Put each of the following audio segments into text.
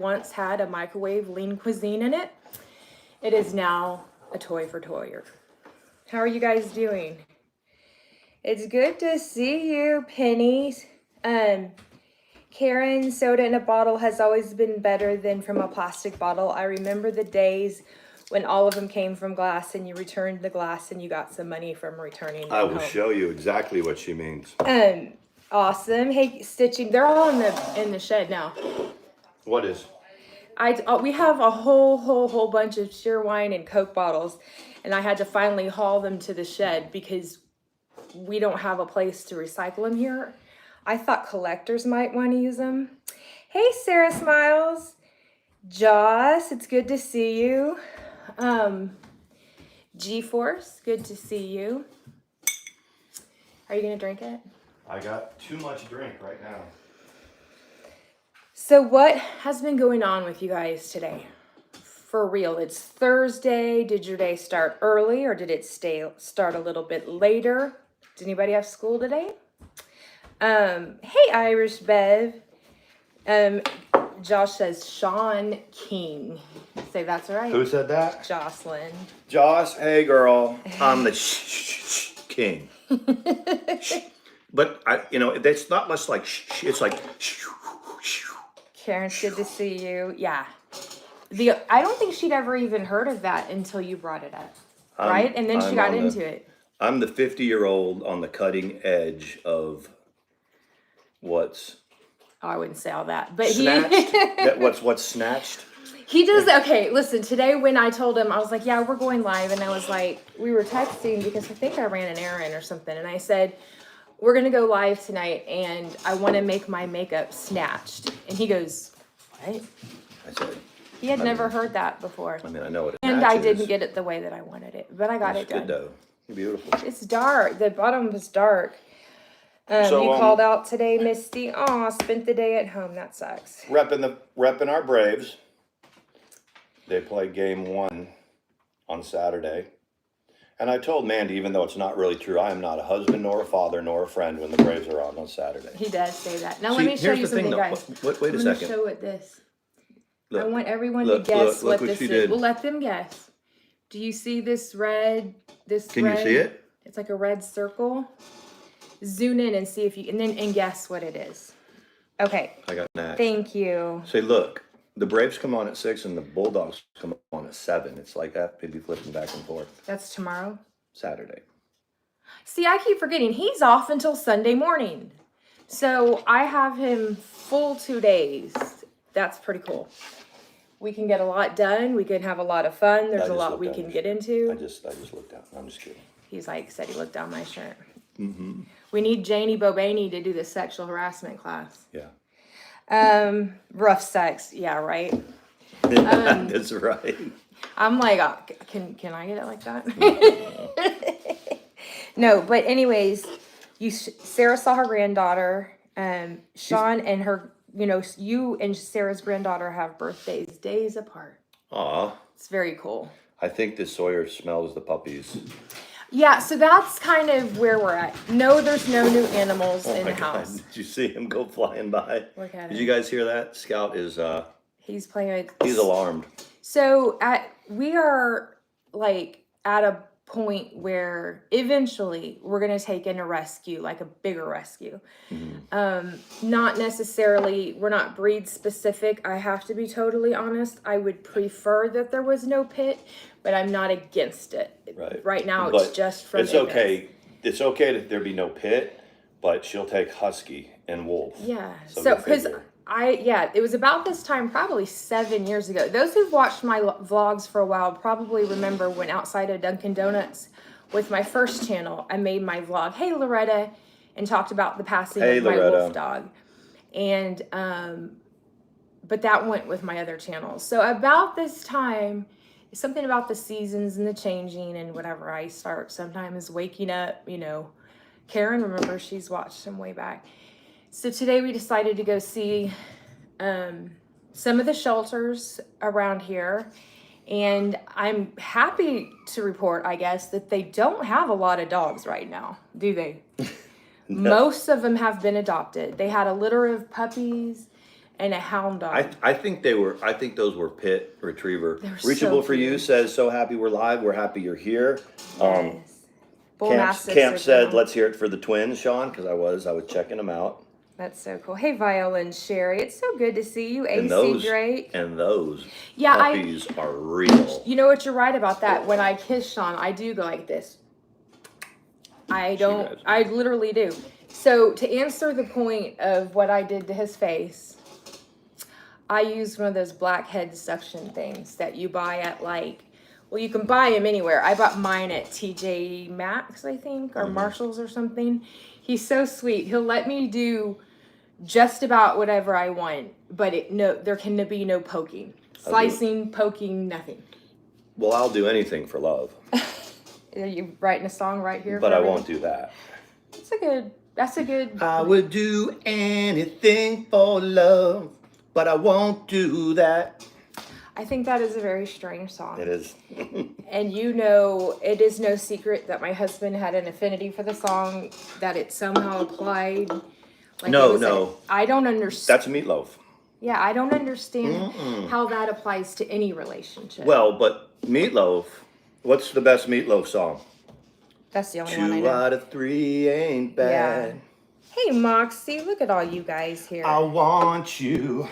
once had a microwave lean cuisine in it. It is now a toy for Sawyer. How are you guys doing? It's good to see you, Penny. Karen, soda in a bottle has always been better than from a plastic bottle. I remember the days when all of them came from glass and you returned the glass and you got some money from returning them I will home. show you exactly what she means. Awesome. Hey, stitching. They're all in the shed now. What is? We have a whole bunch of Cheerwine and Coke bottles, and I had to finally haul them to the shed because we don't have a place to recycle them here. I thought collectors might want to use them. Hey, Sarah Smiles. Joss, it's good to see you. G-Force, good to see you. Are you going to drink it? I got too much drink right now. So what has been going on with you guys today? For real, it's Thursday. Did your day start early or did it start a little bit later? Did anybody have school today? Hey, Irish Bev. Josh says Sean King. Say that's right. Who said that? Jocelyn. Josh, hey girl, I'm the king. But it's not much like it's like. Karen's good to see you. Yeah. I don't think she'd ever even heard of that until you brought it up. Right? And then she got into it. I'm the 50-year-old on the cutting edge of what's... Oh, I wouldn't say all that. But snatched? What's snatched? He does... Okay, listen. Today when I told him, I was like, yeah, we're going live. And I was like, we were texting because I think I ran an errand or something. And I said, we're going to go live tonight. And I want to make my makeup snatched. And he goes, what? I said... He had never heard that before. I mean, I know what it is. And I didn't get it the way that I wanted it. But I got it done. It's good, though. You're beautiful. It's dark. The bottom was dark. You called out today, Misty. Aw, spent the day at home. That sucks. Repping our Braves. They played game 1 on Saturday. And I told Mandi, even though it's not really true, I am not a husband, nor a father, nor a friend when the Braves are on Saturday. He does say that. Now let me show you something, guys. Wait a second. Show it this. Look, I want everyone to guess what this is. Did. We'll let them guess. Do you see this red? Can you see it? It's like a red circle. Zoom in and see if you and guess what it is. Okay. I got an axe. Thank you. Say, look, the Braves come on at 6 and the Bulldogs come on at 7. It's like that. They'd be flipping back and forth. That's tomorrow? Saturday. See, I keep forgetting. He's off until Sunday morning. So I have him full 2 days. That's pretty cool. We can get a lot done. We can have a lot of fun. There's a lot we can get into. I just looked down. I'm just kidding. Said he looked down my shirt. Mm-hmm. We need Janie Bobaney to do the sexual harassment class. Yeah. Rough sex. Yeah, right. That's right. I'm like, can I get it like that? No, but anyways, Sarah saw her granddaughter. Sean and her. You and Sarah's granddaughter have birthdays days apart. Aw. It's very cool. I think the Sawyer smells the puppies. Yeah, so that's kind of where we're at. No, there's no new animals in the house. Did you see him go flying by? Look at him. Did you guys hear that? Scout is he's playing. He's alarmed. So we are like at a point where eventually we're going to take in a rescue, like a bigger rescue. Mm-hmm. Not necessarily, we're not breed specific. I have to be totally honest. I would prefer that there was no pit, but I'm not against it. Right now it's just from it's okay. It's okay that there be no pit, but she'll take husky and wolf. Yeah. So because it was about this time, probably 7 years ago. Those who've watched my vlogs for a while probably remember when outside of Dunkin' Donuts with my first channel, I made my vlog, Hey Loretta, and talked about the passing of my wolf dog. And, but that went with my other channels. So about this time, something about the seasons and the changing and whatever, I start sometimes waking up, Karen, remember, she's watched them way back. So today we decided to go see some of the shelters around here. And I'm happy to report, I guess, that they don't have a lot of dogs right now, do they? No. Most of them have been adopted. They had a litter of puppies and a hound dog. I think those were pit retriever. They were Reachable so for you cute. says, so happy we're live. We're happy you're here. Yes. Bull Camp Mastiffs are said, cool. let's hear it for the twins, Sean, because I was checking them out. That's so cool. Hey, Viola and Sherry, it's so good to see you. And AC Drake. those Yeah, puppies are real. You know what? You're right about that. When I kiss Sean, I do go like this. I literally do. So to answer the point of what I did to his face, I used one of those blackhead suction things that you buy at you can buy them anywhere. I bought mine at TJ Maxx, I think, or Marshall's or something. He's so sweet. He'll let me do just about whatever I want, but there can be no poking. Slicing, poking, nothing. Well, I'll do anything for love. Are you writing a song right here? But I won't do that. That's a good. I would do anything for love, but I won't do that. I think that is a very strange song. It is. And it is no secret that my husband had an affinity for the song, that it somehow applied. No. I don't understand. That's Meatloaf. Yeah, I don't understand how that applies to any relationship. Well, but Meatloaf, what's the best Meatloaf song? That's the only one I know. 2 out of 3 ain't bad. Hey, Moxie, look at all you guys here. I want you.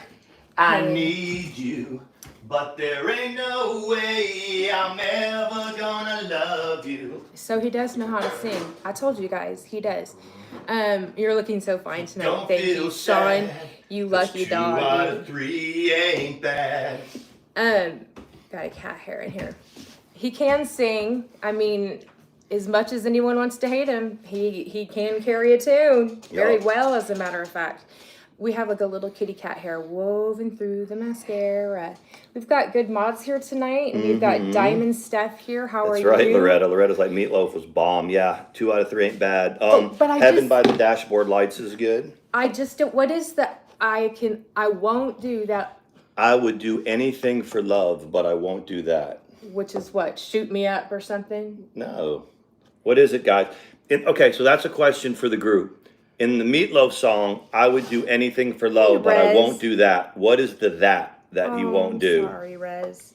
I need you. But there ain't no way I'm ever gonna love you. So he does know how to sing. I told you guys, he does. You're looking so fine tonight. Don't Thank feel you, sad, Sean. You lucky 2 dog. out of 3 ain't bad. Got a cat hair in here. He can sing. I mean, as much as anyone wants to hate him, he can carry a tune very well, as a matter of fact. We have like a little kitty cat hair woven through the mascara. We've got good mods here tonight, and we've got Diamond Steph here. How are you? That's right, Loretta. Loretta's like, Meatloaf was bomb. Yeah, 2 out of 3 ain't bad. But Heaven by the Dashboard Lights is good. I just don't. What is the? I won't do that. I would do anything for love, but I won't do that. Which is what? Shoot me up or something? No. What is it, guys? Okay, so that's a question for the group. In the Meatloaf song, I would do anything for love, but I won't do that. What is the that he won't do? Sorry, Rez.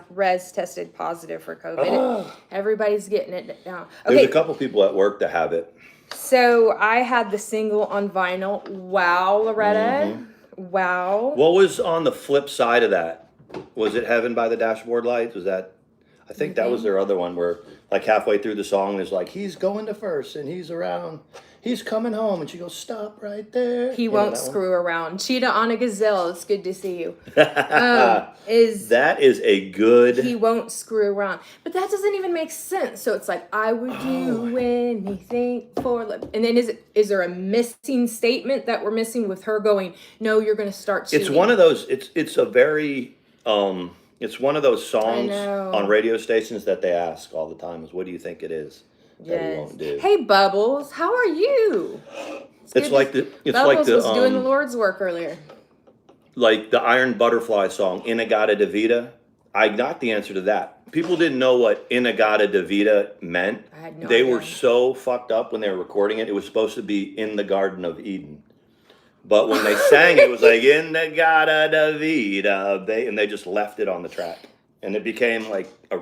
Rez tested positive for COVID. Everybody's getting it now. Okay. There's a couple people at work that have it. So I had the single on vinyl. Wow, Loretta. Wow. What was on the flip side of that? Was it Heaven by the Dashboard Lights? Was that? I think that was their other one where, like, halfway through the song, is like, he's going to first and he's around. He's coming home, and she goes, stop right there. He won't screw around. Cheetah on a gazelle. It's good to see you. That is a good. He won't screw around, but that doesn't even make sense. So it's like, I would do anything for love. And then is there a missing statement that we're missing with her going? No, you're going to start. It's one of those. It's a very. It's one of those songs on radio stations that they ask all the time. Is what do you think it is? That he won't do. Hey, Bubbles, how are you? Bubbles was doing the Lord's work earlier. Like the Iron Butterfly song, Inagata Davida. I got the answer to that. People didn't know what Inagata Davida meant. I had no They idea. were so fucked up when they were recording it. It was supposed to be in the Garden of Eden. But when they sang it was like Inagata Davida. And they just left it on the track. And it became like a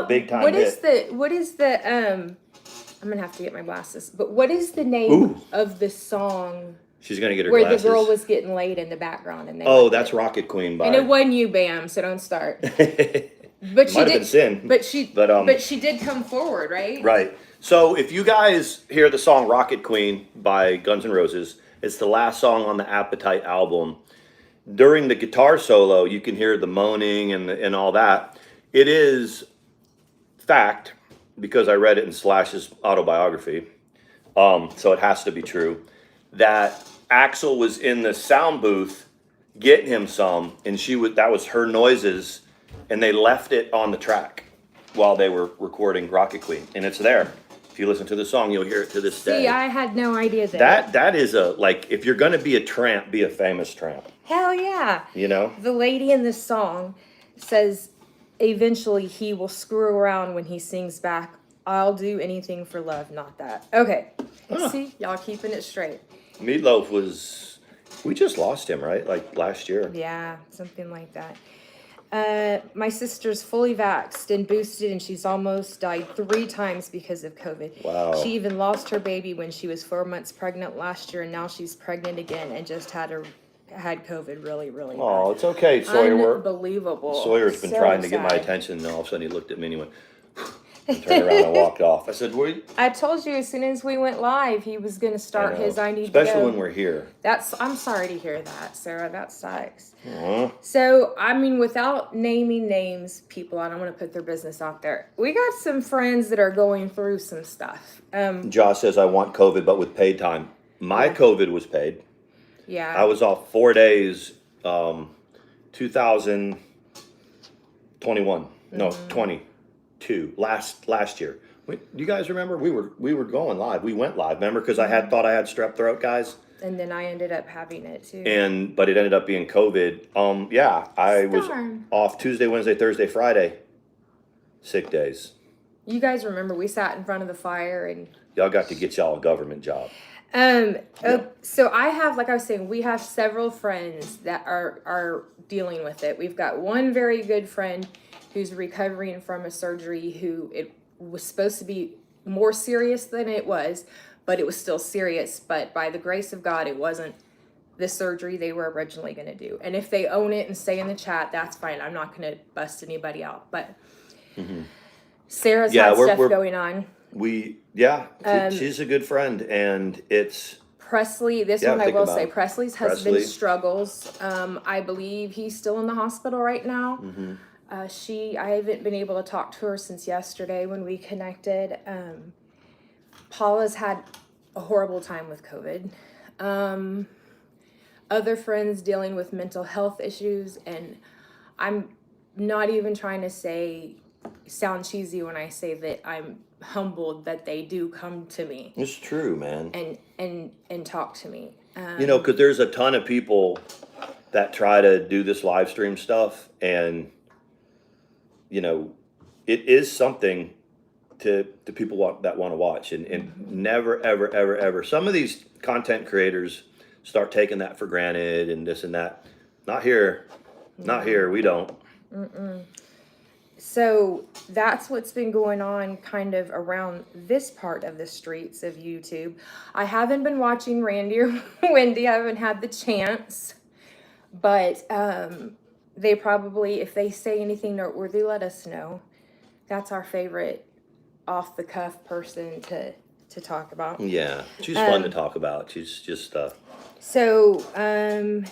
big time hit. What is the I'm gonna have to get my glasses. But what is the name of the song? She's gonna get her where glasses. the girl was getting laid in the background, and that's Rocket Queen by. And it wasn't you, Bam. So don't start. But she Might have did. been Sin. But she did come forward, right? Right. So if you guys hear the song "Rocket Queen" by Guns N' Roses, it's the last song on the Appetite album. During the guitar solo, you can hear the moaning and all that. It is fact, because I read it in Slash's autobiography, so it has to be true, that Axl was in the sound booth getting him some, and that was her noises, and they left it on the track while they were recording Rocket Queen, and it's there. If you listen to the song, you'll hear it to this day. See, I had no idea that. That is if you're gonna be a tramp, be a famous tramp. Hell yeah. You know? The lady in this song says eventually he will screw around when he sings back, I'll do anything for love, not that. Okay. See, y'all keeping it straight. Meatloaf was We just lost him, right? Like last year. Yeah, something like that. My sister's fully vaxxed and boosted, and she's almost died 3 times because of COVID. Wow. She even lost her baby when she was 4 months pregnant last year, and now she's pregnant again and just had COVID really, really bad. Oh, it's okay, Sawyer. Unbelievable. Sawyer's been So trying to get my sad. attention, and all of a sudden he looked at me and he went, and turned around and walked off. I said, "Wait." I told you as soon as we went live, he was going to start his I need to Especially go. when we're here. I'm sorry to hear that, Sarah. That sucks. Uh-huh. So, I mean, without naming names, people, I don't want to put their business out there. We got some friends that are going through some stuff. Josh says, I want COVID, but with paid time. My COVID was paid. Yeah. I was off 4 days, 2021. No, 22. Last year. Do you guys remember? We were going live. We went live. Remember? Because I thought I had strep throat, guys. And then I ended up having it too. But it ended up being COVID. Yeah, I was Darn. off Tuesday, Wednesday, Thursday, Friday. Sick days. You guys remember we sat in front of the fire and Y'all got to get y'all a government job. So I have, like I was saying, we have several friends that are dealing with it. We've got one very good friend who's recovering from a surgery who it was supposed to be more serious than it was, but it was still serious. But by the grace of God, it wasn't the surgery they were originally going to do. And if they own it and say in the chat, that's fine. I'm not going to bust anybody out. But Sarah's had stuff going on. She's a good friend, and it's Presley. This one I will say, Presley's husband struggles. I believe he's still in the hospital right now. I haven't been able to talk to her since yesterday when we connected. Paula's had a horrible time with COVID. Other friends dealing with mental health issues, and I'm not even trying to sound cheesy when I say that I'm humbled that they do come to me. It's true, man. And talk to me. Because there's a ton of people that try to do this live stream stuff, and it is something to people that want to watch, and never ever. Some of these content creators start taking that for granted and this and that. Not here. We don't. So that's what's been going on kind of around this part of the streets of YouTube. I haven't been watching Randy or Wendy. I haven't had the chance. But they probably, if they say anything noteworthy, let us know. That's our favorite off-the-cuff person to talk about. Yeah, she's fun to talk about. She's just... So,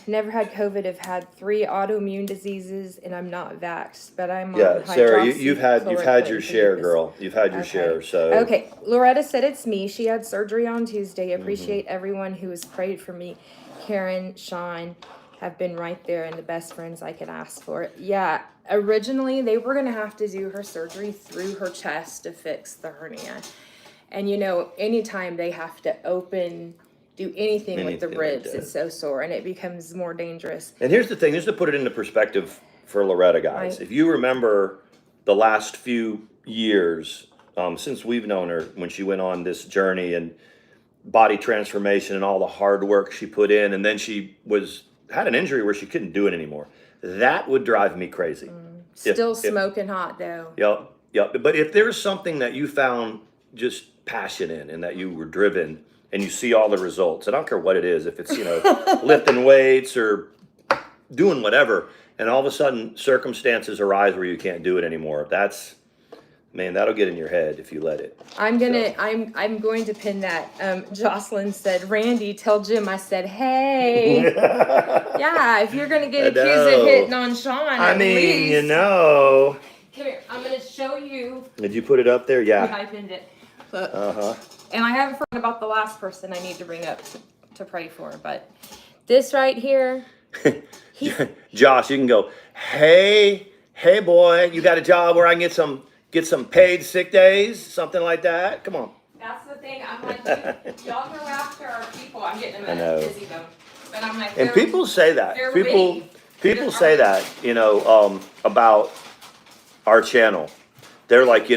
never had COVID. I've had 3 autoimmune diseases, and I'm not vaxxed, but I'm on Sarah, you've had your share, girl. You've had your share. So okay. Loretta said it's me. She had surgery on Tuesday. Appreciate everyone who has prayed for me. Karen, Sean have been right there, and the best friends I could ask for. Yeah. Originally, they were gonna have to do her surgery through her chest to fix the hernia, and anytime they have to do anything with the ribs, it's so sore, and it becomes more dangerous. And here's the thing, just to put it into perspective for Loretta, guys. Right. If you remember the last few years, since we've known her, when she went on this journey and body transformation and all the hard work she put in, and then she had an injury where she couldn't do it anymore. That would drive me crazy. Still smoking hot, though. Yep. But if there's something that you found just passion in and that you were driven, and you see all the results, I don't care what it is, if it's, lifting weights or doing whatever, and all of a sudden circumstances arise where you can't do it anymore. That'll get in your head if you let it. I'm going to pin that. Jocelyn said, Randy, tell Jim I said, hey. Yeah, if you're going to get accused of hitting on Sean, at least. Come here, I'm going to show you. Did you put it up there? Yeah. I pinned it. Look. And I haven't forgotten about the last person I need to bring up to pray for, but this right here. Josh, you can go, hey boy, you got a job where I can get some paid sick days, something like that? Come on. That's the thing. I'm like, y'all go after our people. I'm getting them a busy bone. But I'm like, and people say that. People say that, about our channel. They're like,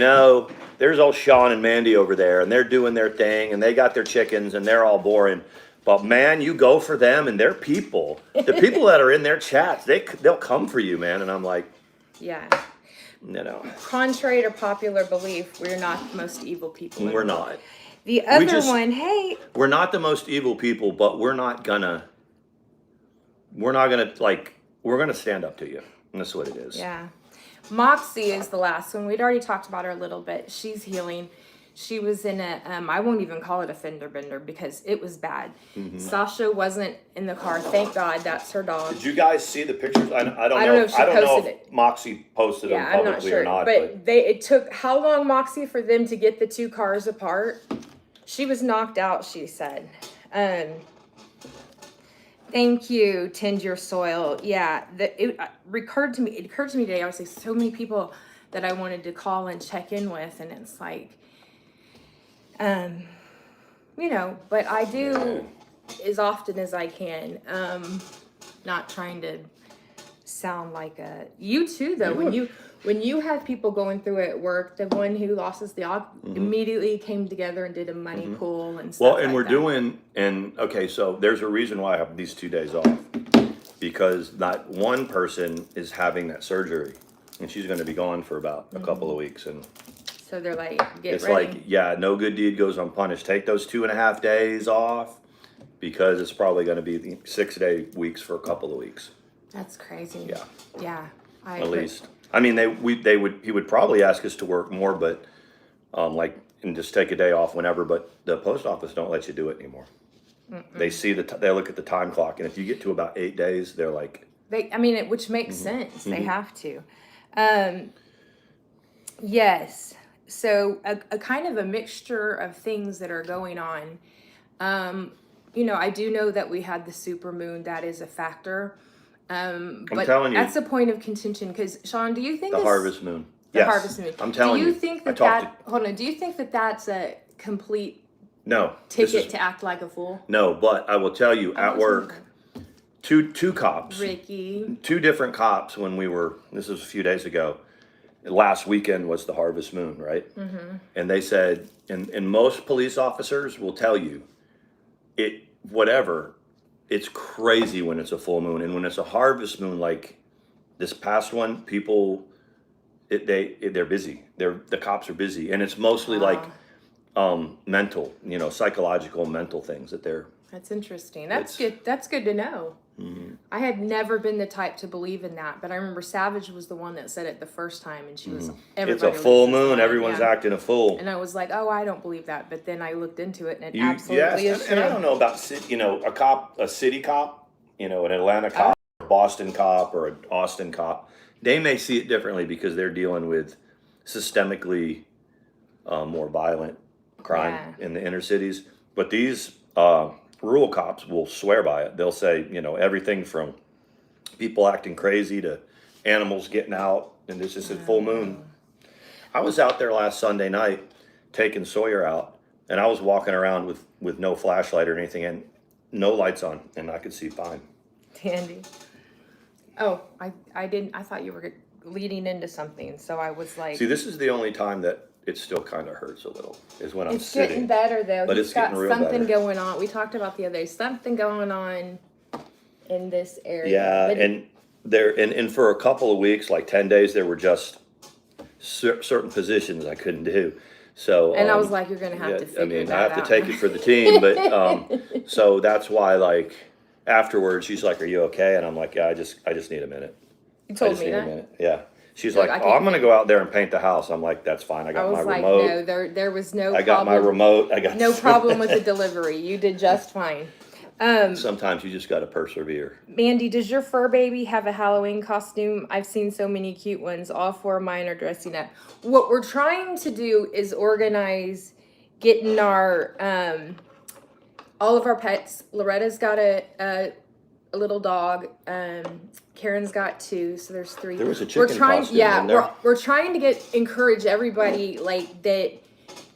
there's old Sean and Mandi over there, and they're doing their thing, and they got their chickens, and they're all boring. But man, you go for them and they're people. The people that are in their chats, they'll come for you, man. And I'm like, Yeah. you know, Contrary to popular belief, we're not the most evil people. we're not. The other one, hey. We're not the most evil people, but we're not gonna like, we're gonna stand up to you. And that's what it is. Yeah. Moxie is the last one. We'd already talked about her a little bit. She's healing. She was in a, I won't even call it a fender bender because it was bad. Sasha wasn't in the car. Thank God, that's her dog. Did you guys see the pictures? I don't know. I don't know if Moxie posted them I'm not publicly sure. or not. But it took how long, Moxie, for them to get the two cars apart? She was knocked out, she said. Thank you, Tend Your Soil. Yeah, it occurred to me today. I was like, so many people that I wanted to call and check in with, and it's like, you know, but I do as often as I can. Not trying to sound like you too though. When you have people going through it at work, the one who lost his dog immediately came together and did a money pool and stuff. Well, and we're doing, and okay, so there's a reason why I have these 2 days off, because not one person is having that surgery, and she's going to be gone for about a couple of weeks, and so they're like, it's ready. like, yeah, no good deed goes unpunished. Take those 2.5 days off, because it's probably going to be 6-day weeks for a couple of weeks. That's crazy. Yeah. Yeah. At least. I mean, he would probably ask us to work more, but like, and just take a day off whenever. But the post office don't let you do it anymore. They see they look at the time clock, and if you get to about 8 days, they're like, which makes sense. They have to. Yes. So a kind of a mixture of things that are going on. You know, I do know that we had the super moon. That is a factor. But telling you, that's a point of contention because Sean, do you think the harvest moon? The harvest moon. I'm telling you. Do you think that hold on? Do you think that that's a complete ticket to act like a fool? No, but I will tell you, at work, two cops, Ricky, 2 different cops when this was a few days ago. Last weekend was the harvest moon, right? And they said, and most police officers will tell you, it's crazy when it's a full moon, and when it's a harvest moon, like this past one, people, they're busy. The cops are busy, and it's mostly like mental, psychological, mental things that they're. That's interesting. That's good. That's good to know. I had never been the type to believe in that, but I remember Savage was the one that said it the first time, and she was. It's a full moon. Everyone's acting a fool. And I was like, oh, I don't believe that. But then I looked into it, and it absolutely is true. And I don't know about a city cop, an Atlanta cop, a Boston cop, or an Austin cop. They may see it differently because they're dealing with systemically more violent crime in the inner cities. But these rural cops will swear by it. They'll say, everything from people acting crazy to animals getting out, and this is a full moon. I was out there last Sunday night taking Sawyer out, and I was walking around with no flashlight or anything and no lights on, and I could see fine. Tandy. Oh, I didn't. I thought you were leading into something, so I was like. See, this is the only time that it still kind of hurts a little, is when I'm sitting. It's getting better, though. But it's getting real better. Something going on. We talked about the other day. Something going on in this area. Yeah, and for a couple of weeks, like 10 days, there were just certain positions I couldn't do. So. And I was like, you're going to have to figure that out. I have to take it for the team, but so that's why, like, afterwards, she's like, "Are you okay?" And I'm like, "Yeah, I just need a minute." You told me that? Yeah. She's like, "Oh, I'm going to go out there and paint the house." I'm like, "That's fine. I got my remote." No, there was no problem. I got my remote. I got no problem with the delivery. You did just fine. Sometimes you just got to persevere. Mandi, does your fur baby have a Halloween costume? I've seen so many cute ones. All 4 of mine are dressing up. What we're trying to do is organize getting our all of our pets. Loretta's got a little dog. Karen's got 2, so there's 3. There was a chicken costume in there. We're trying to encourage everybody like that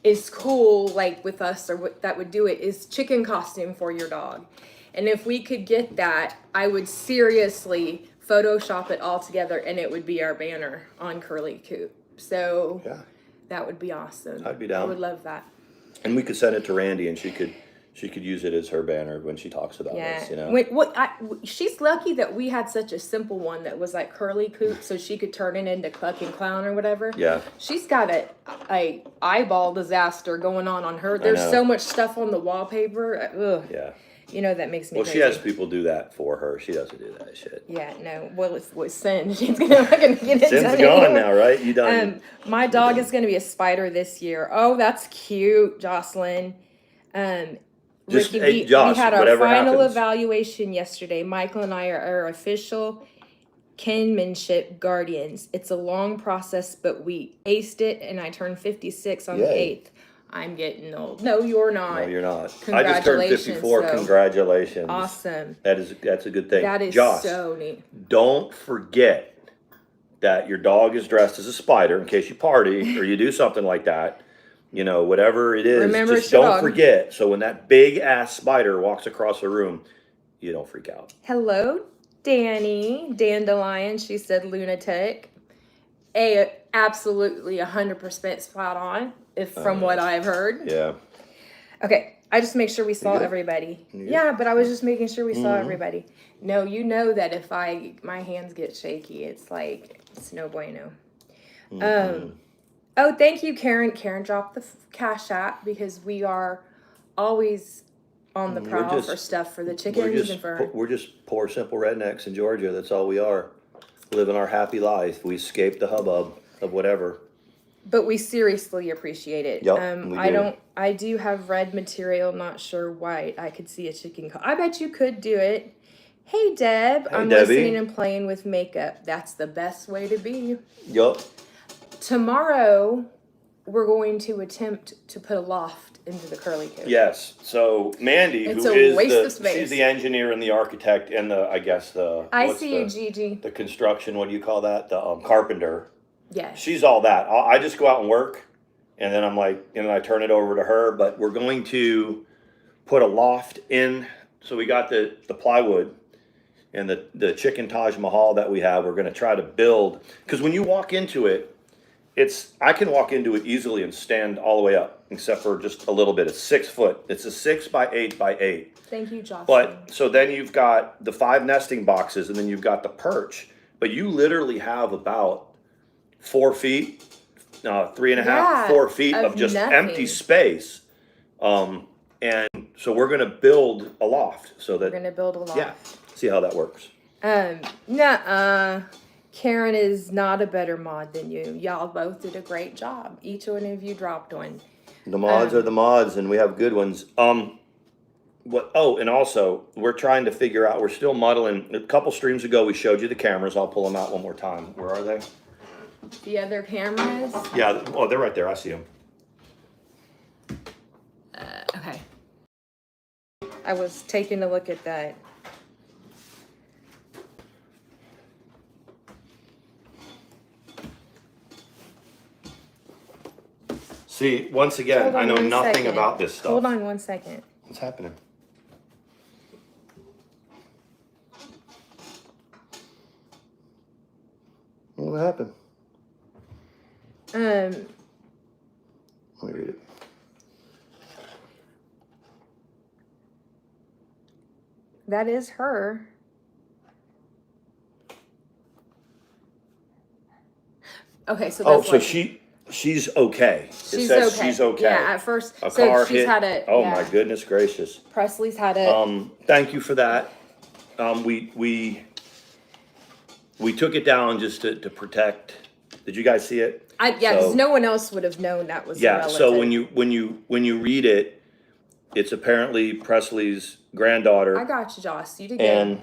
is cool like with us or that would do it is chicken costume for your dog. And if we could get that, I would seriously Photoshop it all together and it would be our banner on Curly Coop. So that would be awesome. I'd be down. I would love that. And we could send it to Randy and she She could use it as her banner when she talks about this, you know. She's lucky that we had such a simple one that was like curly coop, so she could turn it into Cluck and Clown or whatever. Yeah. She's got a eyeball disaster going on her. There's so much stuff on the wallpaper. Ugh. Yeah. You know, that makes me crazy. She has people do that for her. She doesn't do that shit. Yeah, no. Well, it's Sin. She's gonna get it Sin's done gone anyway. now, right? You done. My dog is gonna be a spider this year. Oh, that's cute, Jocelyn. Ricky, hey, Josh, we had our whatever final happens. evaluation yesterday. Michael and I are our official kinship guardians. It's a long process, but we aced it, and I turned 56 on the 8th. I'm getting old. No, you're not. No, you're not. Congratulations. I just turned 54. So Congratulations. awesome. That's a good thing. That is Josh, so neat. Don't forget that your dog is dressed as a spider in case you party or you do something like that. You know, whatever it is, Remember, just don't forget. So when that big ass spider walks across the room, you don't freak out. Hello, Danny. Dandelion, she said lunatic. Absolutely 100% spot on, from what I've heard. Yeah. Okay, I just make sure we saw everybody. Yeah, but I was just making sure we saw everybody. No, you know that if my hands get shaky, it's like, it's no bueno. Oh, thank you, Karen. Karen dropped the Cash App because we are always on the prowl for stuff for the chickens we're just poor, simple rednecks in Georgia. That's all we are. Living our happy life. We escaped the hubbub of whatever. But we seriously appreciate it. Yep, we do. I do have red material, not sure white. I could see a chicken. I bet you could do it. Hey, Deb. I'm Debbie. Listening and playing with makeup. That's the best way to be. Yup. Tomorrow, we're going to attempt to put a loft into the curly coat. Yes. So Mandi, she's the engineer and the architect and I see you, Gigi. The construction, what do you call that? The carpenter. Yes. She's all that. I just go out and work, and then I turn it over to her. But we're going to put a loft in. So we got the plywood and the chicken Taj Mahal that we have. We're going to try to build, because when you walk into it, I can walk into it easily and stand all the way up, except for just a little bit. It's 6 foot. It's a 6 by 8 by 8. Thank you, Jocelyn. But so then you've got the 5 nesting boxes, and then you've got the perch. But you literally have about 4 feet, 3.5, 4 feet of just empty space. And so we're going to build a loft so that we're going to build a loft. Yeah. See how that works. Karen is not a better mod than you. Y'all both did a great job. Each one of you dropped one. The mods are the mods, and we have good ones. And also, we're trying to figure out, we're still muddling. A couple streams ago, we showed you the cameras. I'll pull them out one more time. Where are they? The other cameras? Yeah, they're right there. I see them. Okay. I was taking a look at that. See, once again, I know nothing about this stuff. Hold on 1 second. What's happening? What happened? Let me read it. That is her. Okay, so that's she's okay. She's okay. She's okay. Yeah, at first. A car hit. Oh my goodness gracious. Presley's had it. Thank you for that. We took it down just to protect. Did you guys see it? Because no one else would have known that was. Yeah. So when you read it, it's apparently Presley's granddaughter. I got you, Joss. You did good. And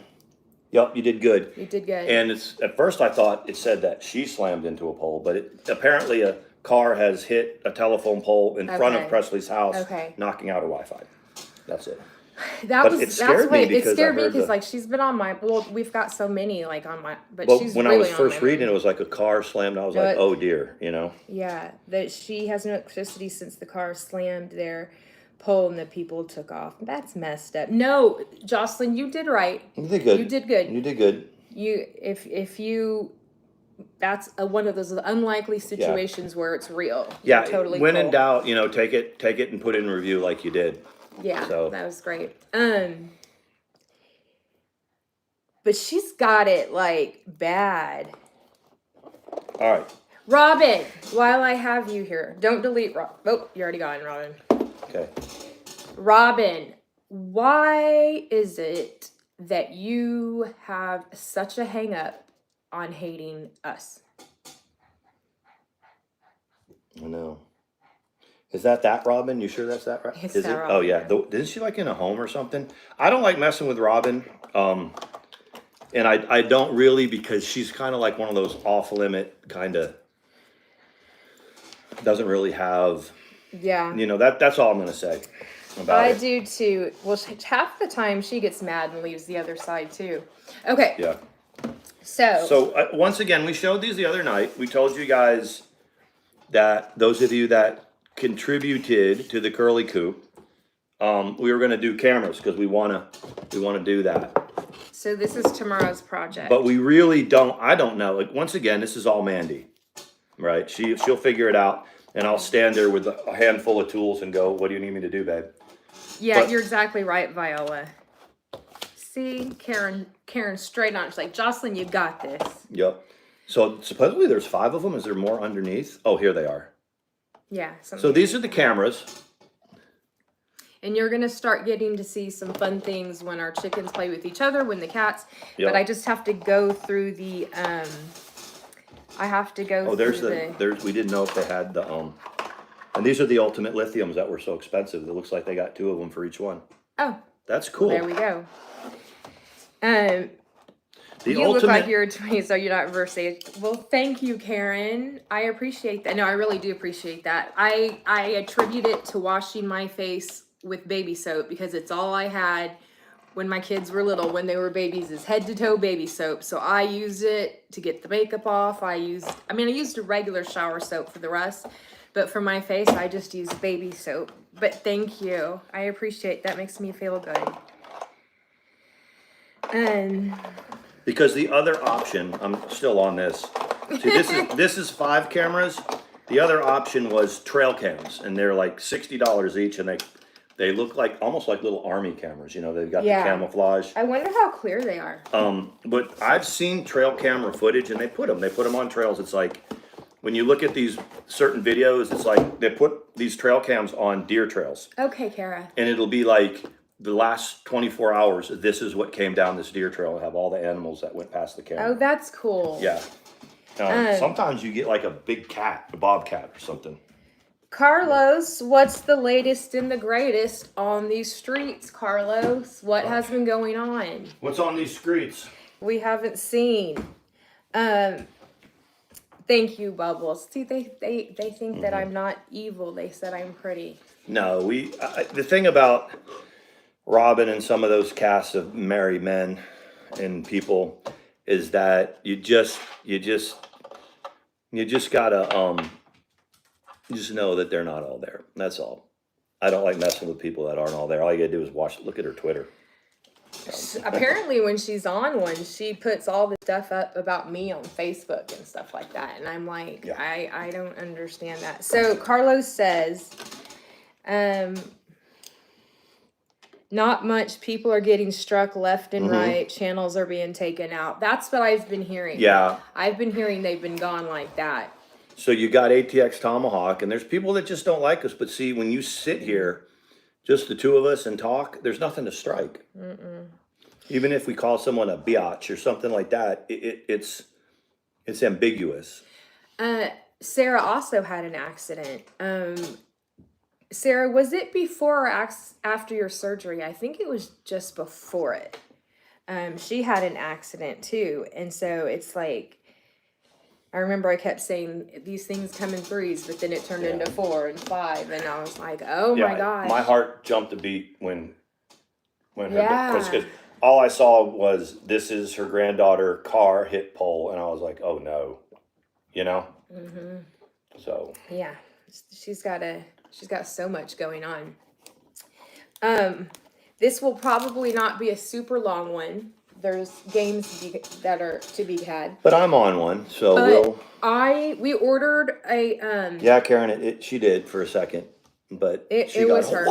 yep, you did good. You did good. And at first I thought it said that she slammed into a pole, but apparently a car has hit a telephone pole in front of Presley's house, knocking out her Wi-Fi. That's it. It scared me because like she's been on my. Well, we've got so many like on my. But she's when really I was first reading, it was like a car slammed. I was like, oh dear, you know. Yeah, that she has no electricity since the car slammed their pole and the people took off. That's messed up. No, Jocelyn, you did right. You did good. You did good. You did good. If you. That's one of those unlikely situations where it's real. Yeah, totally. When in doubt, take it and put it in review like you did. Yeah, So that was great. But she's got it like bad. all right. Robin, while I have you here, don't delete Rob. Oh, you're already gone, Robin. Okay. Robin, why is it that you have such a hang up on hating us? I know. Is that Robin? You sure that's that right? It's Is that it? Robin, Oh yeah. yeah. Isn't she like in a home or something? I don't like messing with Robin. And I don't really, because she's kind of like one of those off limit kind of, doesn't really have, Yeah. that's all I'm gonna say about I it. do too. Well, half the time she gets mad and leaves the other side too. Okay. Yeah. So. So once again, we showed these the other night. We told you guys that those of you that contributed to the curly coop, we were gonna do cameras because we wanna do that. So this is tomorrow's project. But we really don't. I don't know. Like, once again, this is all Mandi, right? She'll figure it out, and I'll stand there with a handful of tools and go, "What do you need me to do, babe?" Yeah, But- you're exactly right, Viola. See, Karen straight on. She's like, Jocelyn, you got this. Yep. So supposedly there's 5 of them. Is there more underneath? Oh, here they are. Yeah. So these are the cameras. And you're going to start getting to see some fun things when our chickens play with each other, when the cats. Yep. But I just have to go through the, I have to go Oh, through there's we didn't know if they had the and these are the ultimate lithiums that were so expensive. It looks like they got 2 of them for each one. Oh. That's cool. There we go. You look like you're 20, so you're not reverse age. Well, thank you, Karen. I appreciate that. No, I really do appreciate that. I attribute it to washing my face with baby soap because it's all I had when my kids were little, when they were babies, is head to toe baby soap. So I used it to get the makeup off. I used a regular shower soap for the rest, but for my face, I just used baby soap. But thank you. I appreciate that. Makes me feel good. Because the other option, I'm still on this. See, this is 5 cameras. The other option was trail cams, and they're like $60 each, and they look like almost like little army cameras. They've got the camouflage. I wonder how clear they are. But I've seen trail camera footage, and they put them on trails. It's like when you look at these certain videos, it's like they put these trail cams on deer trails. Okay, Kara. And it'll be like the last 24 hours, this is what came down this deer trail, and have all the animals that went past the camera. Oh, that's cool. Yeah. Sometimes you get like a big cat, a bobcat or something. Carlos, what's the latest and the greatest on these streets, Carlos? What has been going on? What's on these streets? We haven't seen. Thank you, Bubbles. See, they think that I'm not evil. They said I'm pretty. No, the thing about Robin and some of those casts of married men and people is that you just gotta just know that they're not all there. That's all. I don't like messing with people that aren't all there. All you gotta do is look at her Twitter. Apparently, when she's on one, she puts all the stuff up about me on Facebook and stuff like that, and I'm like, yeah. I don't understand that. So Carlos says, not much. People are getting struck left and right. Channels are being taken out. That's what I've been hearing. Yeah. I've been hearing they've been gone like that. So you got ATX Tomahawk, and there's people that just don't like us. But see, when you sit here, just the 2 of us, and talk, there's nothing to strike. Even if we call someone a biatch or something like that, it's ambiguous. Sarah also had an accident. Sarah, was it before or after your surgery? I think it was just before it. She had an accident too. And so it's like, I remember I kept saying these things come in 3s, but then it turned into 4 and 5. And I was like, oh my gosh. My heart jumped a beat when because all I saw was, this is her granddaughter, car hit pole. And I was like, oh no, So. Yeah, she's got so much going on. This will probably not be a super long one. There's games that are to be had. But I'm on one, so we ordered a Yeah, Karen, she did for a second, but it was her.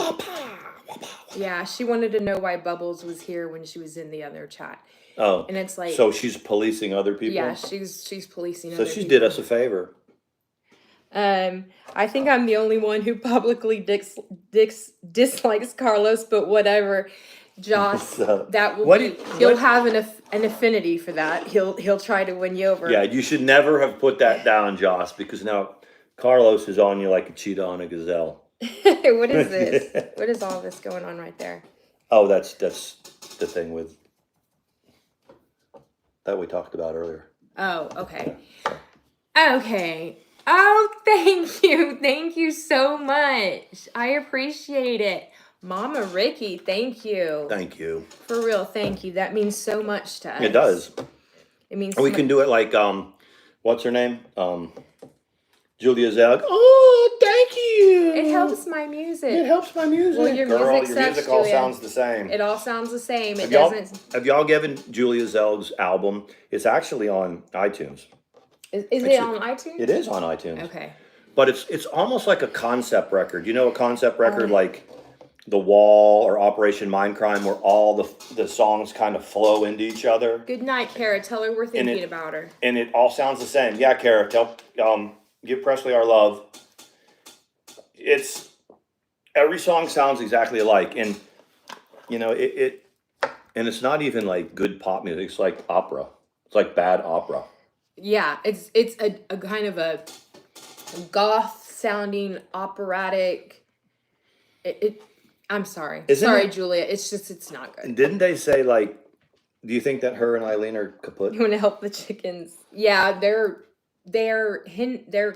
Yeah, she wanted to know why Bubbles was here when she was in the other chat. Oh, and it's like, so she's policing other people? Yeah, she's policing So other she people. did us a favor. I think I'm the only one who publicly dislikes Carlos, but whatever. Joss, So, that will what be. do you- He'll what- have an affinity for that. He'll try to win you over. Yeah, you should never have put that down, Joss, because now Carlos is on you like a cheetah on a gazelle. What is this? What is all this going on right there? Oh, that's the thing with that we talked about earlier. Oh, okay. Okay. Oh, thank you so much. I appreciate it. Mama Ricky, thank you. Thank you. For real, thank you. That means so much to us. It does. It means We can do it like what's her name? Julia Zeg. Oh, thank you. It helps my music. It helps my music. Well, your Girl, music your sucks, music all Julia. sounds the same. It all sounds the same. It Have doesn't. Have y'all given Julia Zelg's album? It's actually on iTunes. Is it on iTunes? It is on iTunes. Okay. But it's almost like a concept record. You know, a concept record like The Wall or Operation Mindcrime, where all the songs kind of flow into each other. Good night, Kara. Tell her we're thinking about her. And it all sounds the same. Yeah, Kara, give Presley our love. It's every song sounds exactly alike, and you know and it's not even like good pop music. It's like opera. It's like bad opera. Yeah, it's a kind of a goth sounding operatic. I'm sorry. Sorry, Julia. It's not good. Didn't they say like? Do you think that her and Eileen are kaput? You want to help the chickens? Yeah, they're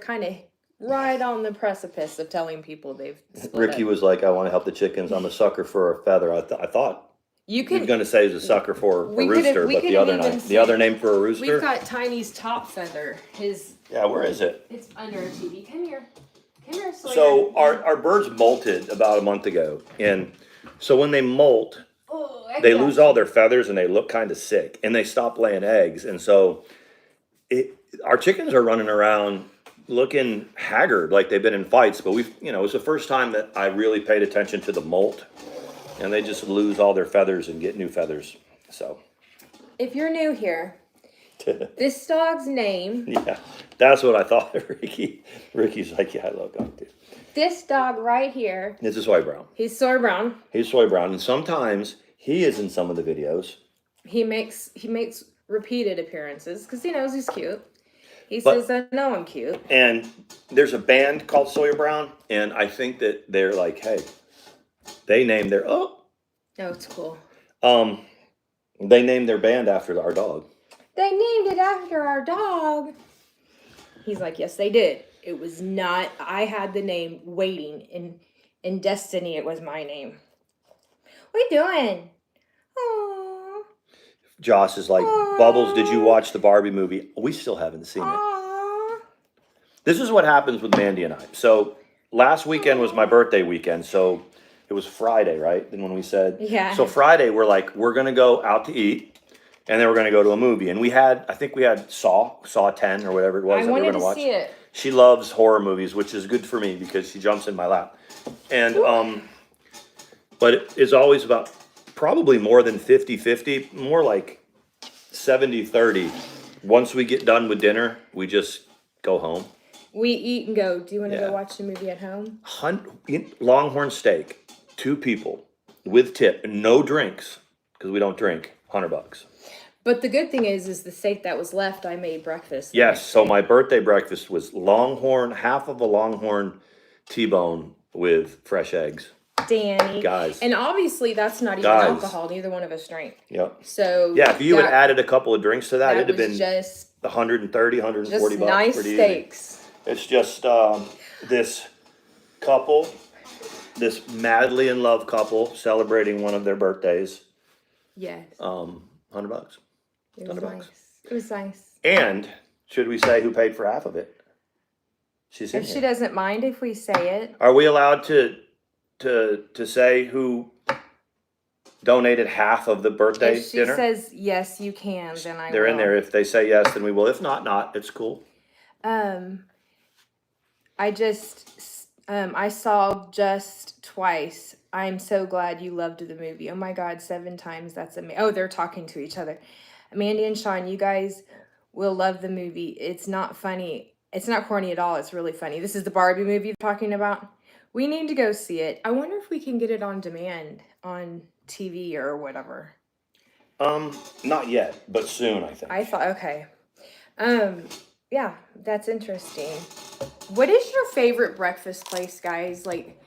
kind of right on the precipice of telling people they've split Ricky up. was like, "I want to help the chickens. I'm a sucker for a feather." I thought You he was going to say he's a sucker for a rooster, but the other name for a rooster. We've got Tiny's top feather. Yeah, where is it? It's under a TV. Come here, Sawyer. So our birds molted about a month ago, and so when they molt, they lose all their feathers and they look kind of sick, and they stop laying eggs, and so our chickens are running around looking haggard, like they've been in fights. But it was the first time that I really paid attention to the molt, and they just lose all their feathers and get new feathers. So, if you're new here, this dog's name. Yeah, that's what I thought. Ricky's like, yeah, I love dog too. This dog right here. It's a soy brown. He's soy brown. He's soy brown, and sometimes he is in some of the videos. He makes repeated appearances because he knows he's cute. He says, "I know I'm cute." And there's a band called Sawyer Brown, and I think that they're like, hey, they named their it's cool. They named their band after our dog. They named it after our dog. He's like, yes, they did. It was not. I had the name waiting in Destiny. It was my name. What are you doing? Aww. Joss is like, Bubbles, did you watch the Barbie movie? We still haven't seen it. This is what happens with Mandi and I. So last weekend was my birthday weekend. So it was Friday, right? Then when we said, yeah. So Friday, we're like, we're going to go out to eat. And then we're going to go to a movie. And I think we had Saw 10 or whatever it was that we were going to watch. See it. She loves horror movies, which is good for me because she jumps in my lap. And, but it's always about probably more than 50-50, more like 70-30. Once we get done with dinner, we just go home. We eat and go, do you want to go watch the movie at home? Longhorn steak, 2 people with tip, no drinks because we don't drink, $100. But the good thing is the steak that was left, I made breakfast. Yes, so my birthday breakfast was half of a longhorn T-bone with fresh eggs. Danny. Guys. And obviously that's not even alcohol. Neither one of us drank. Yep. So yeah, if you had added a couple of drinks to that, it'd have been just 130, 140 just bucks. Nice pretty steaks. Easy. It's just this couple, this madly in love couple celebrating one of their birthdays. Yes. $100. It was nice. It was nice. And should we say who paid for half of it? She's in If here. she doesn't mind if we say it. Are we allowed to say who donated half of the birthday dinner? If she says yes, you can, then I will. They're in there. If they say yes, then we will. If not, not. It's cool. I saw just twice. I'm so glad you loved the movie. Oh my God, 7 times. That's amazing. Oh, they're talking to each other. Mandy and Sean, you guys will love the movie. It's not funny. It's not corny at all. It's really funny. This is the Barbie movie you're talking about. We need to go see it. I wonder if we can get it on demand on TV or whatever. Not yet, but soon, I think. I thought, okay. Yeah, that's interesting. What is your favorite breakfast place, guys? Like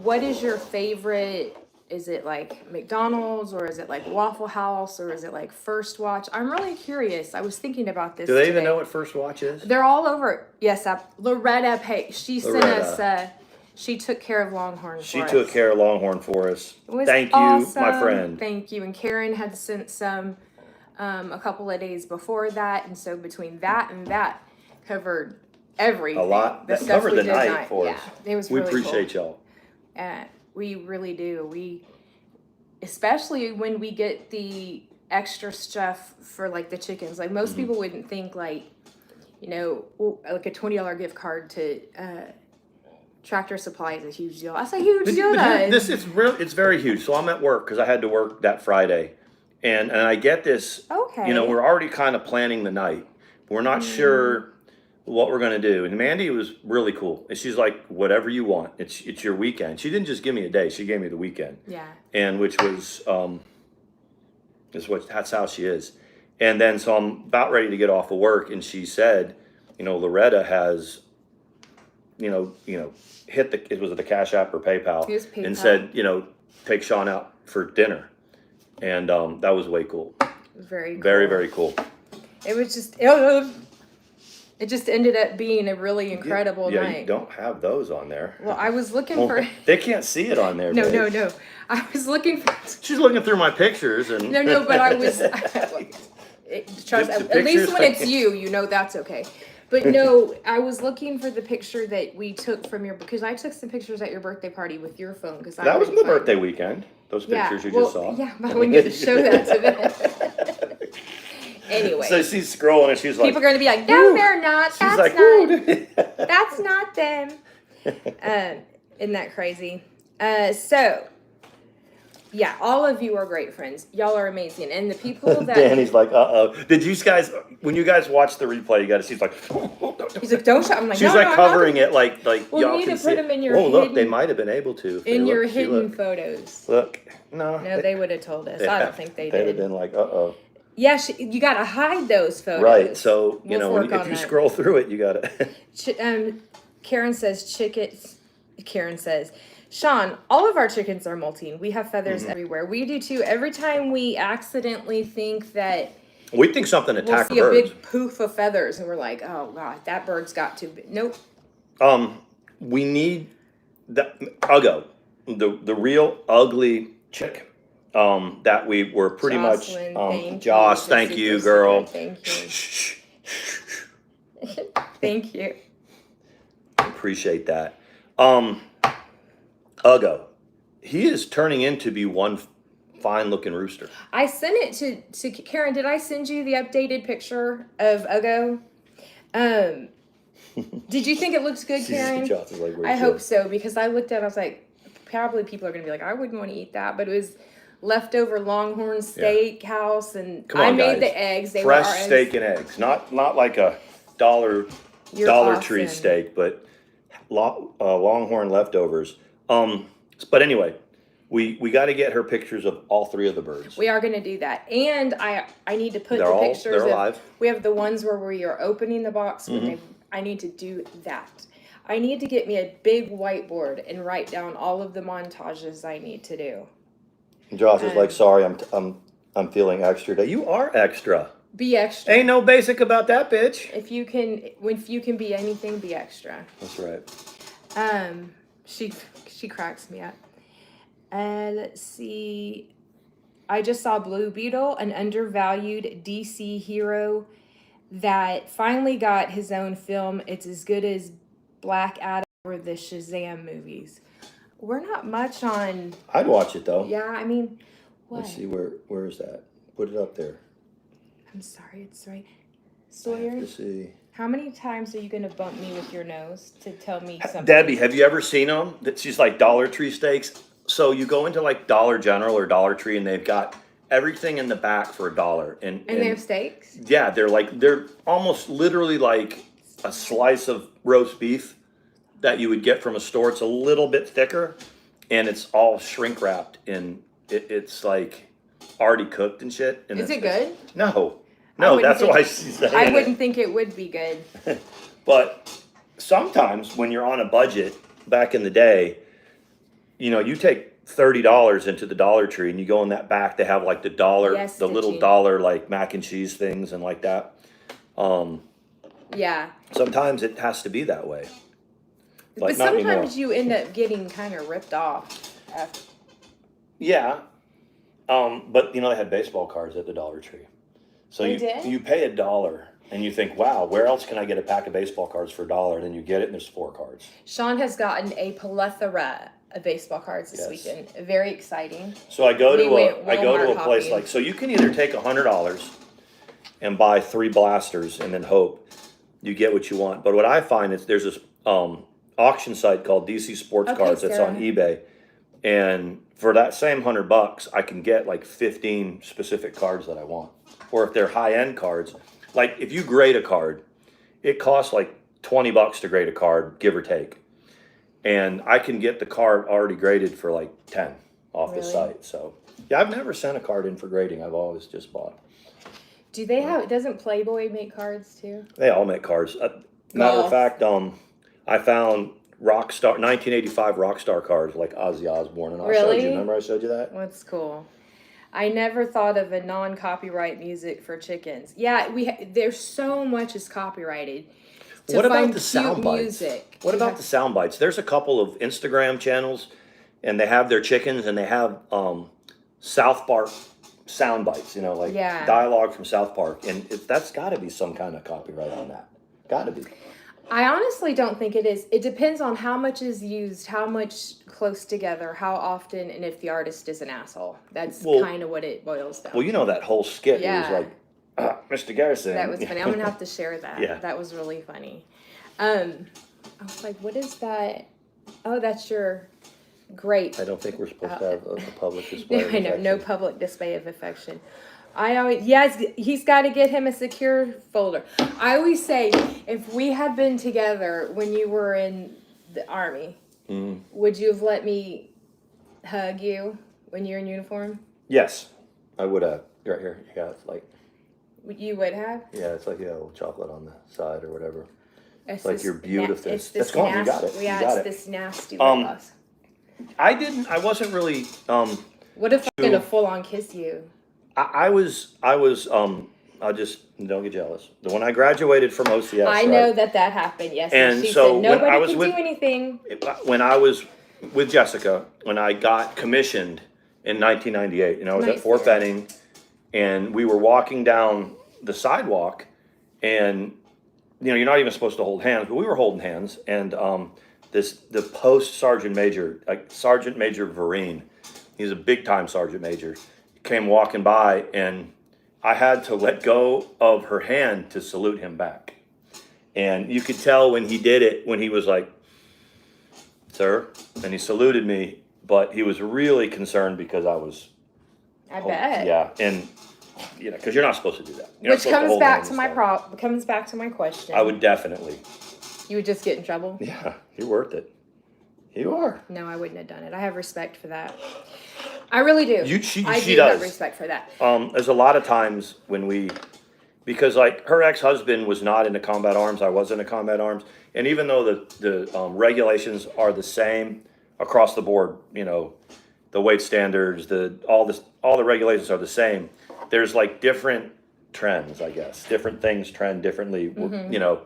what is your favorite? Is it like McDonald's, or is it like Waffle House, or is it like First Watch? I'm really curious. I was thinking about this. Do they today. even know what First Watch is? They're all over. Yes, Loretta Pay. She sent us. She took care of Longhorn. She took care of Longhorn for us. Thank awesome. you, my friend. Thank you. And Karen had sent some a couple of days before that, and so between that and that covered everything. A lot. That covered the night for us. It was we really appreciate cool. y'all. We really do. Especially when we get the extra stuff for like the chickens. Like most people wouldn't think like, like a $20 gift card to Tractor Supply is a huge deal. That's a huge deal. It's very huge. So I'm at work because I had to work that Friday, and I get this. Okay. We're already kind of planning the night. We're not sure what we're gonna do. And Mandy was really cool. And she's like, whatever you want. It's your weekend. She didn't just give me a day. She gave me the weekend. Yeah. And which was that's how she is. And then so I'm about ready to get off of work, and she said, Loretta has, hit the Cash App or PayPal, and said, take Sean out for dinner. And that was way cool. It was very cool. Very, very cool. It was just it just ended up being a really incredible night. You don't have those on there. Well, I was looking for. They can't see it on there. No. I was looking for. She's looking through my pictures and. No, but I was. Trust, at least when it's you, that's okay. But no, I was looking for the picture that we took from because I took some pictures at your birthday party with your phone. That was my birthday weekend. Those pictures you just saw. Yeah, but I wouldn't get to show that to them. Anyway. So she's scrolling and she's like. People are going to be like, no, they're not. She's like, not. That's not them. Isn't that crazy? So. Yeah, all of you are great friends. Y'all are amazing. And the people that... Danny's like, uh-oh. Did you guys... When you guys watch the replay, you got to see... He's like... He's like, don't show... I'm like, she's covering it like well, y'all you can need to put them in your hidden... look, they might have been able to. In your hidden photos. Look. No. No, they would have told us. I don't think they did. They'd have been like, uh-oh. Yeah, you got to hide those photos. Right. So, if you scroll through it, you got to... Karen says, Karen says... Sean, all of our chickens are molting. We have feathers everywhere. We do too. Every time we accidentally think that... We think something attacked we'll a bird. See a big poof of feathers, and we're like, oh, God, that bird's got to be... Nope. We need... the real ugly chick that we were pretty Jocelyn, much... Joss, thank you, girl. Thank you. Thank you. Appreciate that. Uggo, he is turning into be one fine-looking rooster. I sent it to Karen. Did I send you the updated picture of Uggo? Did you think it looks good, Karen? I hope so, because I looked at it, I was like, probably people are going to be like, I wouldn't want to eat that, but it was leftover Longhorn steak house, and I made the eggs. They fresh were steak and eggs, not like a Dollar Tree steak, but Longhorn leftovers. But anyway, we got to get her pictures of all 3 of the birds. We are going to do that. And I need to put the pictures. They're alive. We have the ones where we are opening the box. I need to do that. I need to get me a big whiteboard and write down all of the montages I need to do. Josh is like, sorry, I'm feeling extra today. You are extra. Be extra. Ain't no basic about that, bitch. If you can be anything, be extra. That's right. She cracks me up. Let's see. I just saw Blue Beetle, an undervalued DC hero that finally got his own film. It's as good as Black Adam or the Shazam movies. We're not much on... I'd watch it, though. Yeah, I mean... What? Let's see, where is that? Put it up there. I'm sorry, it's right. Sawyer? I have to see. How many times are you going to bump me with your nose to tell me something? Debbie, have you ever seen them? She's like Dollar Tree steaks. So you go into like Dollar General or Dollar Tree and they've got everything in the back for $1. And they have steaks? Yeah, they're almost literally like a slice of roast beef that you would get from a store. It's a little bit thicker and it's all shrink wrapped in it's like already cooked and shit. And Is it good? No, that's why she's saying I wouldn't think it would be good. But sometimes when you're on a budget, back in the day, you know, you take $30 into the Dollar Tree and you go in that back, they have like the dollar, Yes, the little dollar like mac and cheese things and like that. Yeah. Sometimes it has to be that way. But not anymore. sometimes you end up getting kind of ripped off. Yeah. But you know, they had baseball cards at the Dollar Tree. So you pay $1 and you think, wow, where else can I get a pack of baseball cards for $1? And then you get it and there's 4 cards. Sean has gotten a plethora of baseball cards this weekend. Very exciting. So I go to a place like, so you can either take $100 and buy 3 blasters and then hope you get what you want. But what I find is there's this auction site called DC Sports Cards that's on eBay. And for that same $100, I can get like 15 specific cards that I want. Or if they're high-end cards, like if you grade a card, it costs like $20 to grade a card, give or take. And I can get the card already graded for like 10 off the site. So yeah, I've never sent a card in for grading. I've always just bought. Do they have? Doesn't Playboy make cards too? They all make cards. Matter of fact, I found 1985 Rockstar cards like Ozzy Osbourne, and I showed you. Remember I showed you that? That's cool. I never thought of a non-copyright music for chickens. Yeah, there's so much is copyrighted. What about the sound bites? What about the sound bites? There's a couple of Instagram channels, and they have their chickens, and they have South Park sound bites. You know, like dialogue from South Park, and that's got to be some kind of copyright on that. Got to be. I honestly don't think it is. It depends on how much is used, how much close together, how often, and if the artist is an asshole. That's kind of what it boils down to. Well, you know that whole skit was like, Mr. Garrison. That was funny. I'm going to have to share that. Yeah. That was really funny. I was like, what is that? Oh, that's your grape. I don't think we're supposed to have a public display of affection. I know, no public display of affection. He's got to get him a secure folder. I always say, if we had been together when you were in the Army, would you have let me hug you when you're in uniform? Yes, I would have. Right here, you got like. You would have? Yeah, it's like a little chocolate on the side or whatever. It's like you're beautiful. It's gone. You got it. Yeah, this nasty loss. I wasn't really. What if I'm gonna full on kiss you? I was. I just don't get jealous. When I graduated from OCS, I know that happened. Yes, and she said nobody can do anything. When I was with Jessica, when I got commissioned in 1998, and I was at Fort Benning, and we were walking down the sidewalk, and you know you're not even supposed to hold hands, but we were holding hands, and the post sergeant major, like Sergeant Major Vereen, he's a big time sergeant major, came walking by, and I had to let go of her hand to salute him back. And you could tell when he did it, when he was like, sir, and he saluted me, but he was really concerned because I bet. Yeah, and you know, because you're not supposed to do that. Which comes back to my question. I would definitely. You would just get in trouble? Yeah, you're worth it. You are. No, I wouldn't have done it. I have respect for that. I really do. She does have respect for that. There's a lot of times when because like her ex-husband was not into combat arms, I was into combat arms, and even though the regulations are the same across the board, you know, the weight standards, all the regulations are the same. There's like different trends, I guess. Different things trend differently, you know,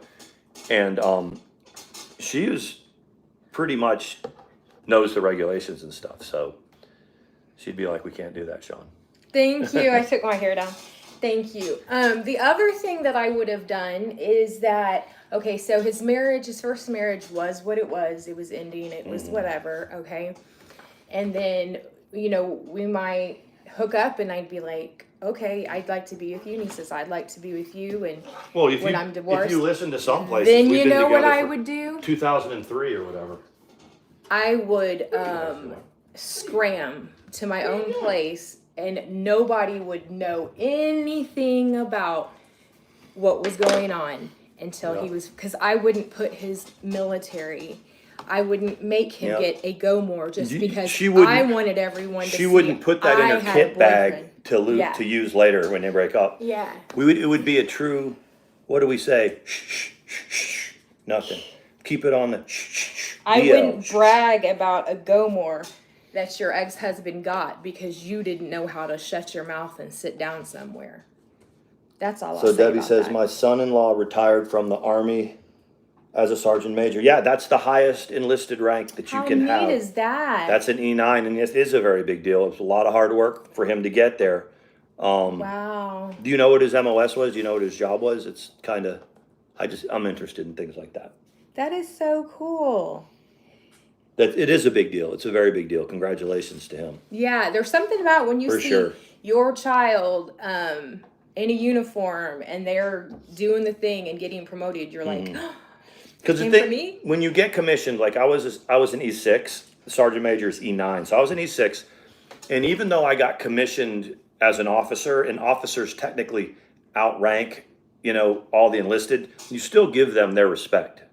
and she is pretty much knows the regulations and stuff, so. She'd be like, we can't do that, Sean. Thank you. I took my hair down. Thank you. The other thing that I would have done is that, okay, so his first marriage was what it was. It was ending. It was whatever, okay? And then, you know, we might hook up and I'd be like, okay, I'd like to be with you. And he says, I'd like to be with you. And Well, when I'm divorced, if you listen to some places, then we've you been know what together I for would do? 2003 or whatever. I would scram to my own place, and nobody would know anything about what was going on until he was, because I wouldn't put his military, I wouldn't make him get a go more just because I wanted everyone to see. She wouldn't put that in I her had a kit bag boyfriend. to use later when they break up. Yeah. It would be a true, what do we say? Shh, shh, shh, shh, nothing. Keep it on the shh, shh, shh. I wouldn't brag about a go more that your ex-husband got because you didn't know how to shut your mouth and sit down somewhere. That's all I'll say. So Debbie about says, that. my son-in-law retired from the Army as a sergeant major. Yeah, that's the highest enlisted rank that you can have. How neat is that? That's an E9, and it is a very big deal. It's a lot of hard work for him to get there. Wow. Do you know what his MOS was? Do you know what his job was? It's kind of, I'm interested in things like that. That is so cool. It is a big deal. It's a very big deal. Congratulations to him. Yeah, there's something about when you see your child in a uniform and they're doing the thing and getting promoted. You're like, because the thing, when you get commissioned, like I was an E6, sergeant major is E9, so I was an E6, and even though I got commissioned as an officer, and officers technically outrank, all the enlisted, you still give them their respect.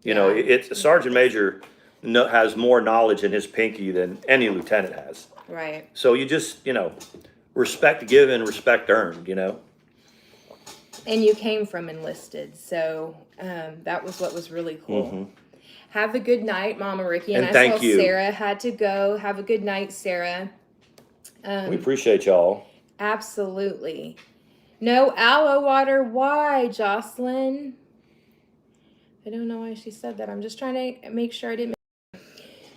It's a sergeant major has more knowledge in his pinky than any lieutenant has. Right. So you just, respect given, respect earned, And you came from enlisted, so that was what was really cool. Mm-hmm. Have a good night, Mama Ricky. And I saw Sarah had to go. Have a good night, Sarah. We appreciate y'all. Absolutely. No aloe water. Why, Jocelyn? I don't know why she said that. I'm just trying to make sure I didn't.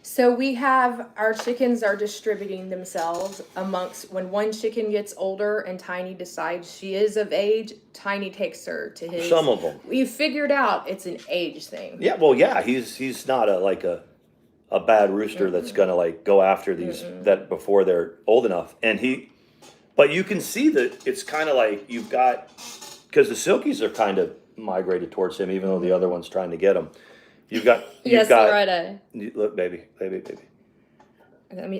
So we have, our chickens are distributing themselves amongst, when one chicken gets older and Tiny decides she is of age, Tiny takes her to his. Some of them. We figured out it's an age thing. Yeah, well, yeah, he's not a bad rooster that's gonna go after these that before they're old enough. But you can see that it's kind of like you've got, because the Silkies are kind of migrated towards him, even though the other one's trying to get him. You've got Loretta. Look, baby.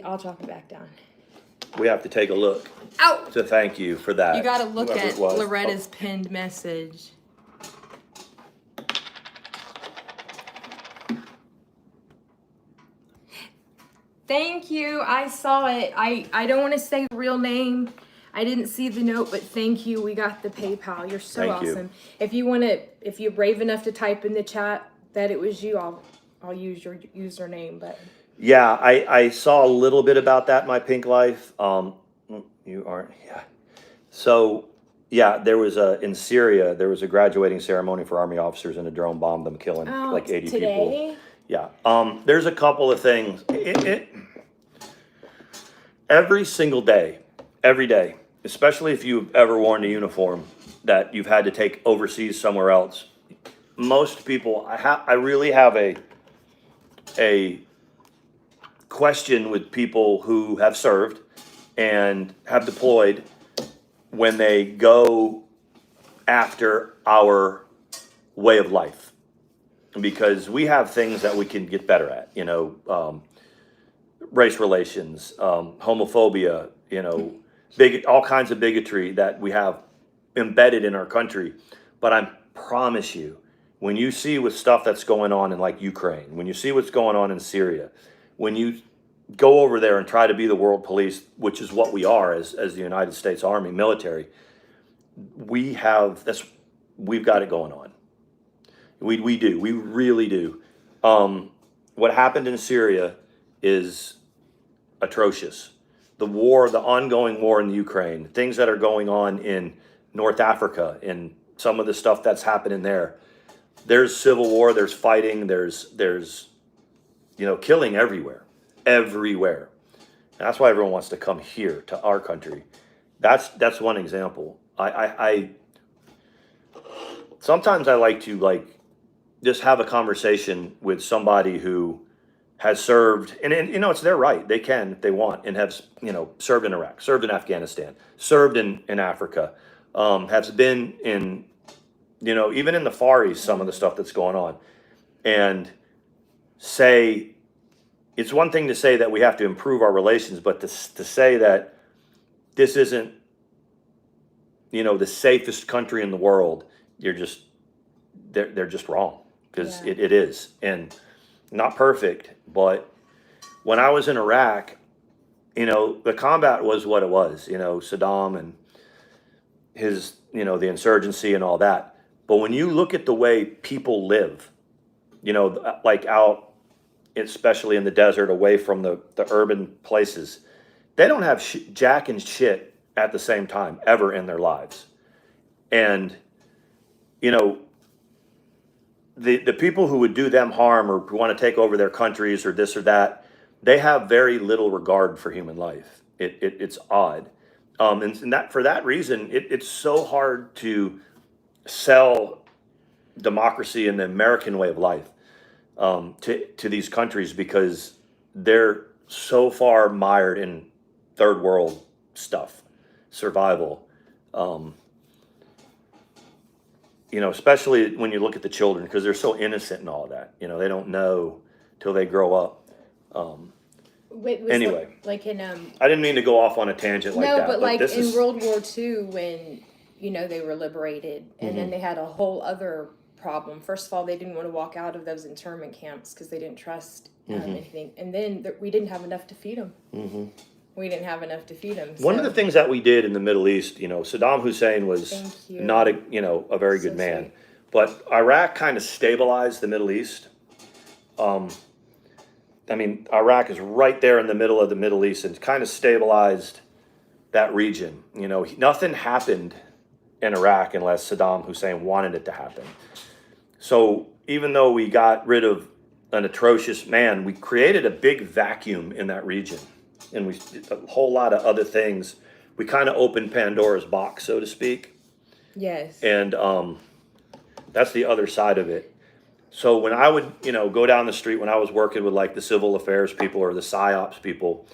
I'll drop it back down. We have to take a look. Ow! To thank you for that. You got to look at Loretta's pinned message. Thank you. I saw it. I don't want to say the real name. I didn't see the note, but thank you. We got the PayPal. You're so awesome. If you're brave enough to type in the chat that it was you, I'll use your username. But yeah, I saw a little bit about that in my pink life. You aren't. Yeah. So yeah, there was in Syria there was a graduating ceremony for Army officers, and a drone bombed them, killing 80 people. Yeah. There's a couple of things. Every single day, every day, especially if you've ever worn a uniform that you've had to take overseas somewhere else. Most people, I really have a question with people who have served and have deployed when they go after our way of life, because we have things that we can get better at, race relations, homophobia, all kinds of bigotry that we have embedded in our country. But I promise you, when you see with stuff that's going on in Ukraine, when you see what's going on in Syria, when you go over there and try to be the world police, which is what we are as the United States Army military, we've got it going on. We really do. What happened in Syria is atrocious. The ongoing war in the Ukraine, things that are going on in North Africa, and some of the stuff that's happening there. There's civil war, there's fighting, there's killing everywhere. And that's why everyone wants to come here to our country. That's one example. I sometimes I like to just have a conversation with somebody who has served, and it's their right. They can, if they want, and have, served in Iraq, served in Afghanistan, served in Africa, has been in, even in the Far East, some of the stuff that's going on, and say, it's one thing to say that we have to improve our relations, but to say that this isn't, the safest country in the world, they're just wrong, because it is, and not perfect, but when I was in Iraq, the combat was what it was, Saddam and his, the insurgency and all that. But when you look at the way people live, like out, especially in the desert, away from the urban places, they don't have jack and shit at the same time ever in their lives. And, the people who would do them harm or who want to take over their countries or this or that, they have very little regard for human life. It's odd. And that for that reason, it's so hard to sell democracy and the American way of life to these countries, because they're so far mired in third world stuff, survival. Especially when you look at the children, because they're so innocent and all that. They don't know till they grow up. Anyway, like in I didn't mean to go off on a tangent like that. No, but like in World War II, when they were liberated, and then they had a whole other problem. First of all, they didn't want to walk out of those internment camps because they didn't trust anything, and then we didn't have enough to feed them. We didn't have enough to feed them. One of the things that we did in the Middle East, Saddam Hussein was not a very good man, sweet. But Iraq kind of stabilized the Middle East. Iraq is right there in the middle of the Middle East and kind of stabilized that region. Nothing happened in Iraq unless Saddam Hussein wanted it to happen. So even though we got rid of an atrocious man, we created a big vacuum in that region. And we did a whole lot of other things. We kind of opened Pandora's box, so to speak. Yes. And that's the other side of it. So when I would, go down the street when I was working with like the civil affairs people or the PSYOPs people,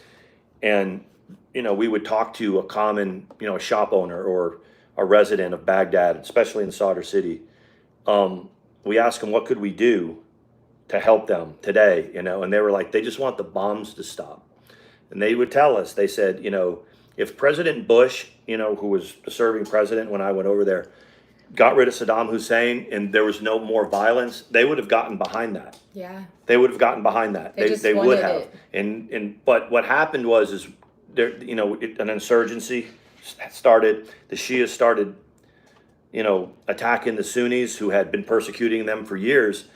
and, we would talk to a common, a shop owner or a resident of Baghdad, especially in Sadr City. We asked them, what could we do to help them today, and they were like, they just want the bombs to stop. And they would tell us, they said, if President Bush, who was the serving president when I went over there, got rid of Saddam Hussein and there was no more violence, they would have gotten behind that. Yeah. They would have gotten behind that. They would have. It. But what happened was there, an insurgency started. The Shia started, attacking the Sunnis who had been persecuting them for years.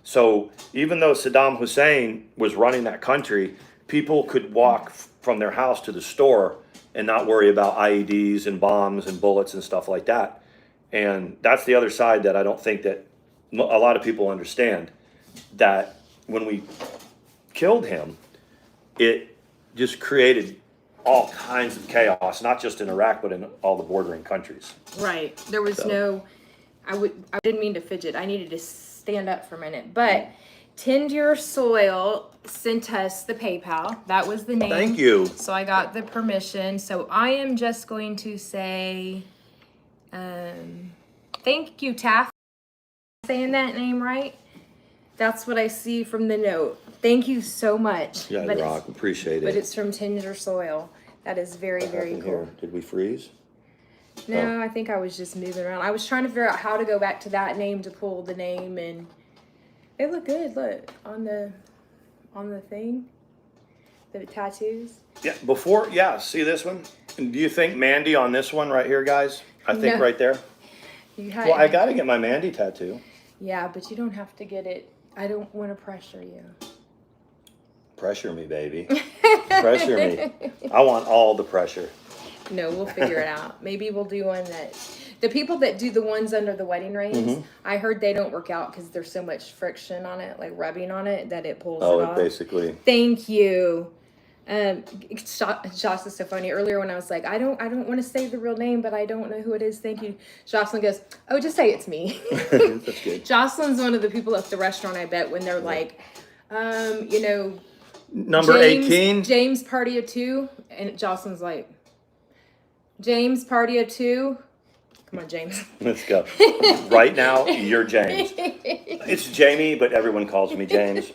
So even though Saddam Hussein was running that country, people could walk from their house to the store and not worry about IEDs and bombs and bullets and stuff like that. And that's the other side that I don't think that a lot of people understand, that when we killed him, it just created all kinds of chaos, not just in Iraq, but in all the bordering countries. Right. There was I didn't mean to fidget. I needed to stand up for a minute. But Tend Your Soil sent us the PayPal. That was the name. Thank you. So I got the permission. So I am just going to say, thank you, Taff. Saying that name right? That's what I see from the note. Thank you so much. Yeah, rock. Appreciate it. But it's from Tend Your Soil. That is very, very cool. Here? Did we freeze? No, I think I was just moving around. I was trying to figure out how to go back to that name to pull the name, and they look good. Look on the thing, the tattoos. Yeah. See this one? And do you think Mandi on this one right here, guys? I think right there. Well, I got to get my Mandi tattoo. Yeah, but you don't have to get it. I don't want to pressure you. Pressure me, baby. Pressure me. I want all the pressure. No, we'll figure it out. Maybe we'll do one that... The people that do the ones under the wedding rings, I heard they don't work out because there's so much friction on it, like rubbing on it, that it pulls it off. Basically. Thank you. Josh is so funny. Earlier when I was like, I don't want to say the real name, but I don't know who it is. Thank you. Jocelyn goes, oh, just say it's me. That's good. Jocelyn's one of the people at the restaurant, I bet, when they're like, You know, Number 18. James Party of 2. And Jocelyn's like, James Party of 2. Come on, James. Let's go. Right now, you're James. It's Jamie, but everyone calls me James.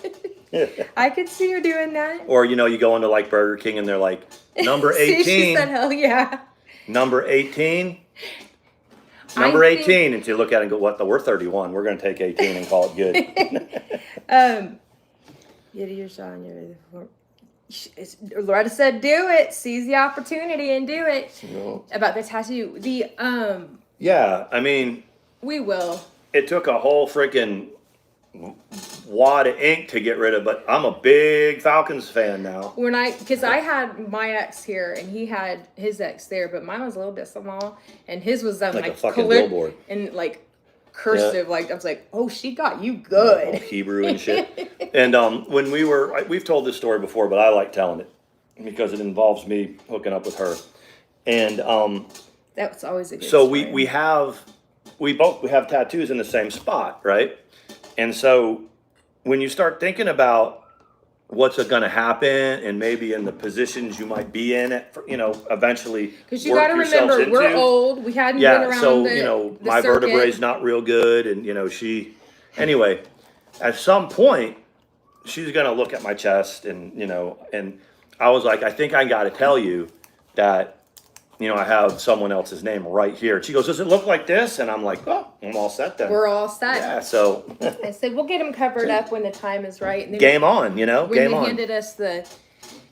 I could see her doing that. Or, you know, you go into like Burger King and they're like, number 18. See, she said, hell yeah. Number 18. Number 18. And you look at it and go, what? We're 31. We're going to take 18 and call it good. You're Sean. Loretta said, do it. Seize the opportunity and do it. No. About the tattoo. Yeah, I mean. We will. It took a whole freaking wad of ink to get rid of, but I'm a big Falcons fan now. Because I had my ex here and he had his ex there, but mine was a little bit small and his was like a fucking billboard and like cursive. Yeah. Like I was like, oh, she got you good. Hebrew and shit. And when we've told this story before, but I like telling it because it involves me hooking up with her. And that's always a good so story. we have tattoos in the same spot, right? And so when you start thinking about what's going to happen and maybe in the positions you might be in, eventually, because you got to remember we're old. We hadn't been around. So the my circuit. vertebrae's not real good, and anyway, at some point she's going to look at my chest, and and I was like, I think I got to tell you that. I have someone else's name right here. She goes, does it look like this? And I'm like, oh, I'm all set then. We're all set. Yeah, so. I said, we'll get them covered up when the time is right. And then game on, Game on. When they handed us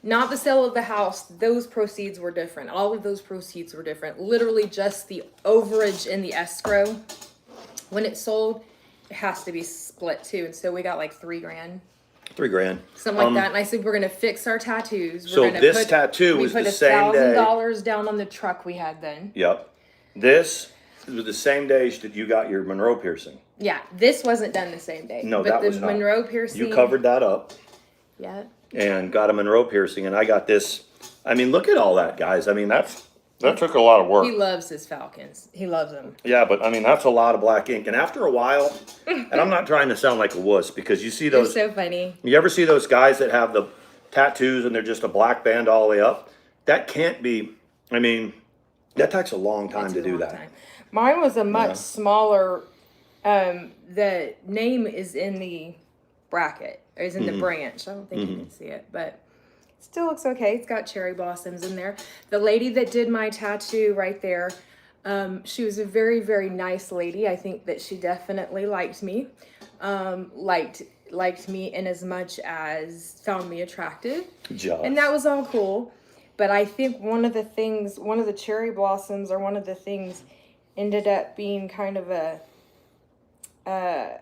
not the sale of the house, those proceeds were different. All of those proceeds were different. Literally just the overage in the escrow. When it sold, it has to be split too. And so we got like $3,000. $3,000. Something like that. And I said, we're going to fix our tattoos. So this tattoo was the same day. We put $1,000 down on the truck we had then. Yep. This was the same day that you got your Monroe piercing. Yeah. This wasn't done the same day. No, but that was not. The Monroe piercing. You covered that up. Yeah. And got a Monroe piercing. And I got this. I mean, look at all that, guys. I mean, that took a lot of work. He loves his Falcons. He loves them. Yeah, but I mean, that's a lot of black ink. And after a while, and I'm not trying to sound like a wuss because you see those. They're so funny. You ever see those guys that have the tattoos and they're just a black band all the way up? That can't be, I mean, that takes a long time to do that. Time. Mine was a much smaller, the name is in the bracket, or is in the branch. I don't think you can see it, but still looks okay. It's got cherry blossoms in there. The lady that did my tattoo right there, she was a very, very nice lady. I think that she definitely liked me. Liked me in as much as found me attractive. And that was all cool. But I think one of the cherry blossoms or one of the things ended up being kind of a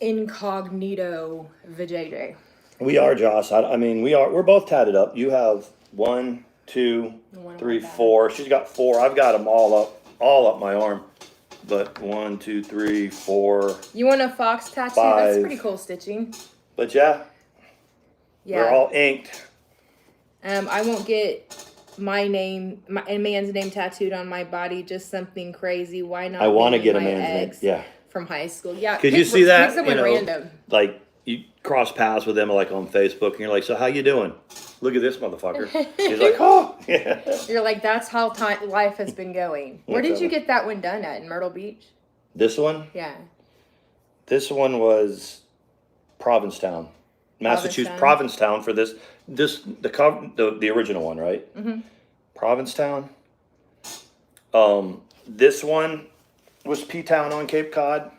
incognito vajayjay. We are, Joss. I mean, we're both tatted up. You have 1, 2, 3, 4. She's got 4. I've got them all up my arm. But 1, 2, 3, 4. You want a fox tattoo? 5. That's pretty cool stitching. But yeah. We're all inked. I won't get my man's name tattooed on my body. Just something crazy. Why not? I want to get a man's name. Yeah. From high school. Yeah. Could you see that? Random. Like you cross paths with them like on Facebook, and you're like, "So how you doing? Look at this motherfucker." He's like, "Oh, yeah." You're like, "That's how life has been going." Where did you get that one done at? In Myrtle Beach? This one? Yeah. This one was Provincetown, Massachusetts. Provincetown for this the original one, right? Mm-hmm. Provincetown. This one was P-Town on Cape Cod.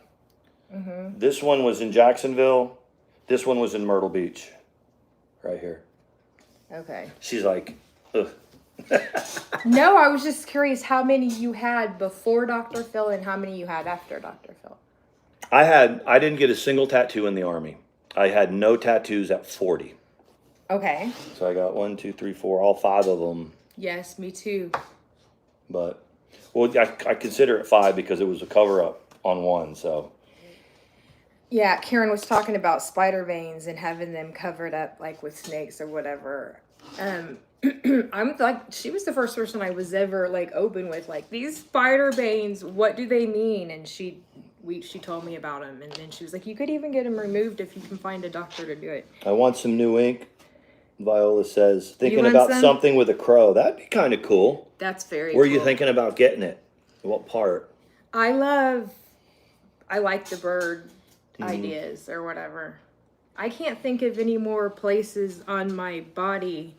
Mm-hmm. This one was in Jacksonville. This one was in Myrtle Beach, right here. Okay. She's like, ugh. No, I was just curious how many you had before Dr. Phil and how many you had after Dr. Phil. I didn't get a single tattoo in the Army. I had no tattoos at 40. Okay. So I got 1, 2, 3, 4, all 5 of them. Yes, me too. But, well, I consider it 5 because it was a cover-up on 1, so. Yeah, Karen was talking about spider veins and having them covered up like with snakes or whatever. I'm like, she was the first person I was ever like open with, like, these spider veins, what do they mean? And she she told me about them, and then she was like, you could even get them removed if you can find a doctor to do it. I want some new ink. Viola says, thinking want about some? something with a crow. That'd be kind of cool. That's very Where are cool. you thinking about getting it? What part? I like the bird ideas or whatever. I can't think of any more places on my body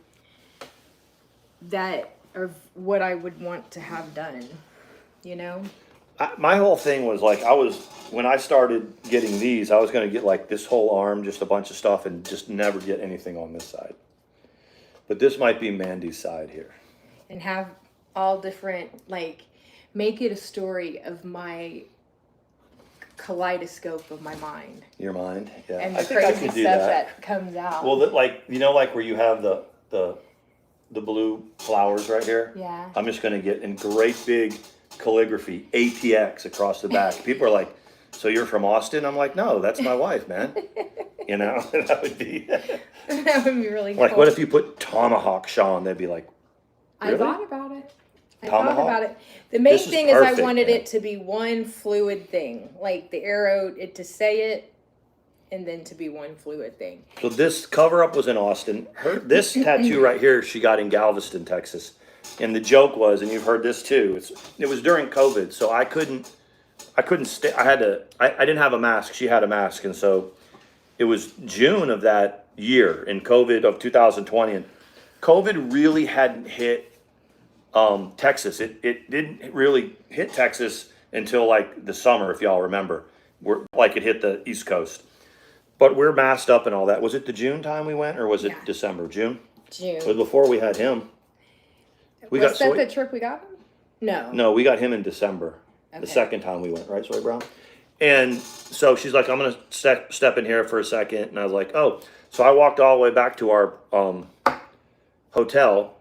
that are what I would want to have done, you know? My whole thing was like, when I started getting these, I was going to get like this whole arm, just a bunch of stuff, and just never get anything on this side. But this might be Mandy's side here. And have all different, like, make it a story of my kaleidoscope of my mind. Your mind? Yeah. And I the think I crazy could stuff do that comes out. Well, like, you know, like where you have the blue flowers right here? Yeah. I'm just going to get in great big calligraphy, ATX across the back. People are like, so you're from Austin? I'm like, no, that's my wife, man. You know, that would be that would be really like, cool. what if you put Tomahawk Sean? They'd be like, really? I thought about it. Tomahawk? Thought about it. The main This is thing is I perfect, wanted man. it to be one fluid thing. Like the arrow, it to say it, and then to be one fluid thing. So this cover up was in Austin. This tattoo right here, she got in Galveston, Texas. And the joke was, and you've heard this too, it was during COVID, so I couldn't stay. I didn't have a mask. She had a mask, and so it was June of that year in COVID of 2020, and COVID really hadn't hit Texas. It didn't really hit Texas until like the summer, if y'all remember, like it hit the East Coast. But we're masked up and all that. Was it the June time we went, or was it December? June. It was before we had him. Was that the trip we got him? No. No, we got him in December. Okay. The second time we went, right, Sawyer Brown? And so she's like, I'm going to step in here for a second. And I was like, oh. So I walked all the way back to our hotel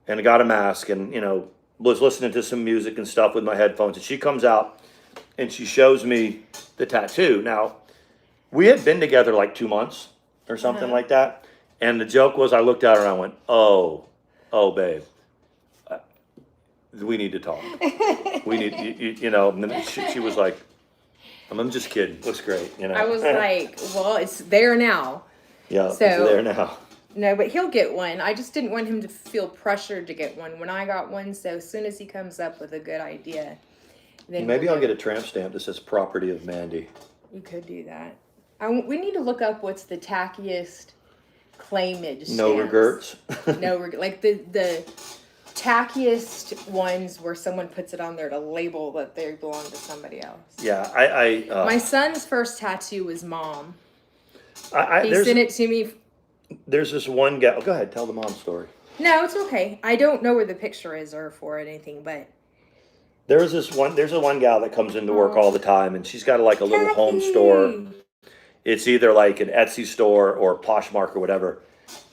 and I got a mask and, you know, was listening to some music and stuff with my headphones. And she comes out and she shows me the tattoo. Now, we had been together like 2 months or something like that. And the joke was I looked at her and I went, oh, babe. We need to talk. We need, you know, and then she was like, I'm just kidding. Looks great, you know. I was like, well, it's there now. Yeah, so, it's there now. No, but he'll get one. I just didn't want him to feel pressured to get one when I got one. So as soon as he comes up with a good idea, then maybe I'll get a tramp stamp that says property of Mandi. You could do that. We need to look up what's the tackiest claimage. No regrets. No regret. Like the tackiest ones where someone puts it on there to label that they belong to somebody else. Yeah, my son's first tattoo was mom. He sent it to me. There's this one gal. Go ahead, tell the mom story. No, it's okay. I don't know where the picture is or for anything, but there's a one gal that comes into work all the time, and she's got like a little home store. It's either like an Etsy store or Poshmark or whatever.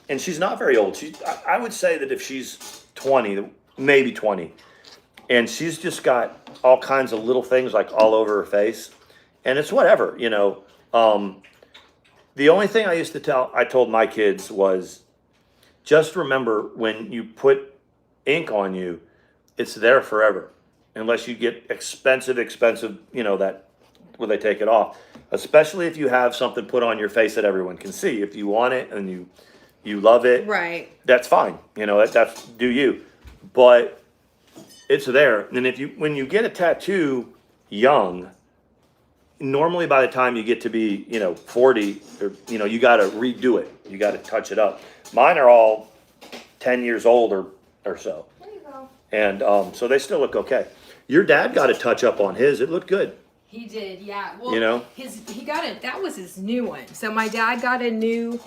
And she's not very old. I would say that if she's 20, maybe 20, and she's just got all kinds of little things like all over her face, and it's whatever, you know. The only thing I told my kids was, just remember when you put ink on you, it's there forever, unless you get expensive, you know, that where they take it off. Especially if you have something put on your face that everyone can see. If you want it and you love it, right? That's fine. You know, that's do you. But it's there. And when you get a tattoo young, normally by the time you get to be, you know, 40, or, you know, you got to redo it. You got to touch it up. Mine are all 10 years old or so. There you go. And so they still look okay. Your dad got a touch up on his. It looked good. He did, yeah. Well, you know, he got it. That was his new one. So my dad got a new,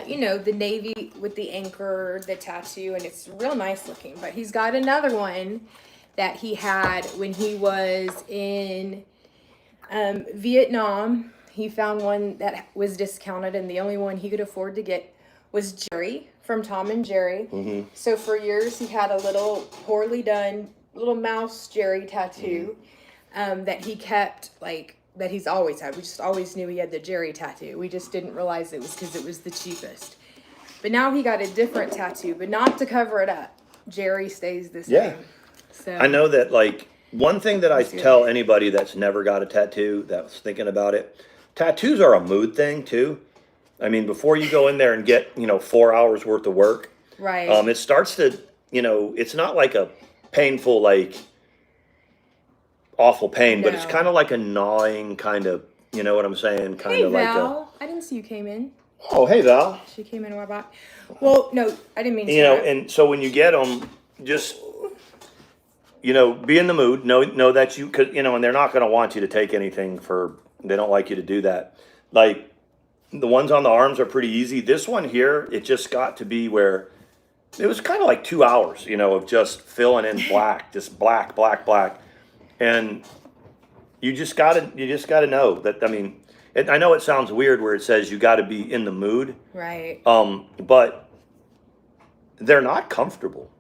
you know, the navy with the anchor, the tattoo, and it's real nice looking. But he's got another one that he had when he was in Vietnam. He found one that was discounted, and the only one he could afford to get was Jerry from Tom and Jerry. Mm-hmm. So for years he had a little poorly done little mouse Jerry tattoo. Mm-hmm. That he kept, like, that he's always had. We just always knew he had the Jerry tattoo. We just didn't realize it was because it was the cheapest. But now he got a different tattoo, but not to cover it up. Jerry stays the same. Yeah. So I know that, like, One thing that I tell anybody that's never got a tattoo, that's thinking about it, tattoos are a mood thing too. I mean, before you go in there and get, 4 hours worth of work, Right. it starts to, it's not like a painful, like awful pain, but it's No. kind of like a gnawing kind of, you know what I'm saying? Kind Hey, of like Val. I didn't see you came in. oh, hey, Val. She came in a while back. Well, no, I didn't mean to. And so when you get them, just, be in the mood, know that you could, and they're not going to want you to take anything they don't like you to do that. Like, the ones on the arms are pretty easy. This one here, it just got to be where it was kind of like 2 hours, of just filling in black, just black, black, black. And you just gotta know that, I mean, I know it sounds weird where it says you gotta be in the mood. Right. But they're not comfortable.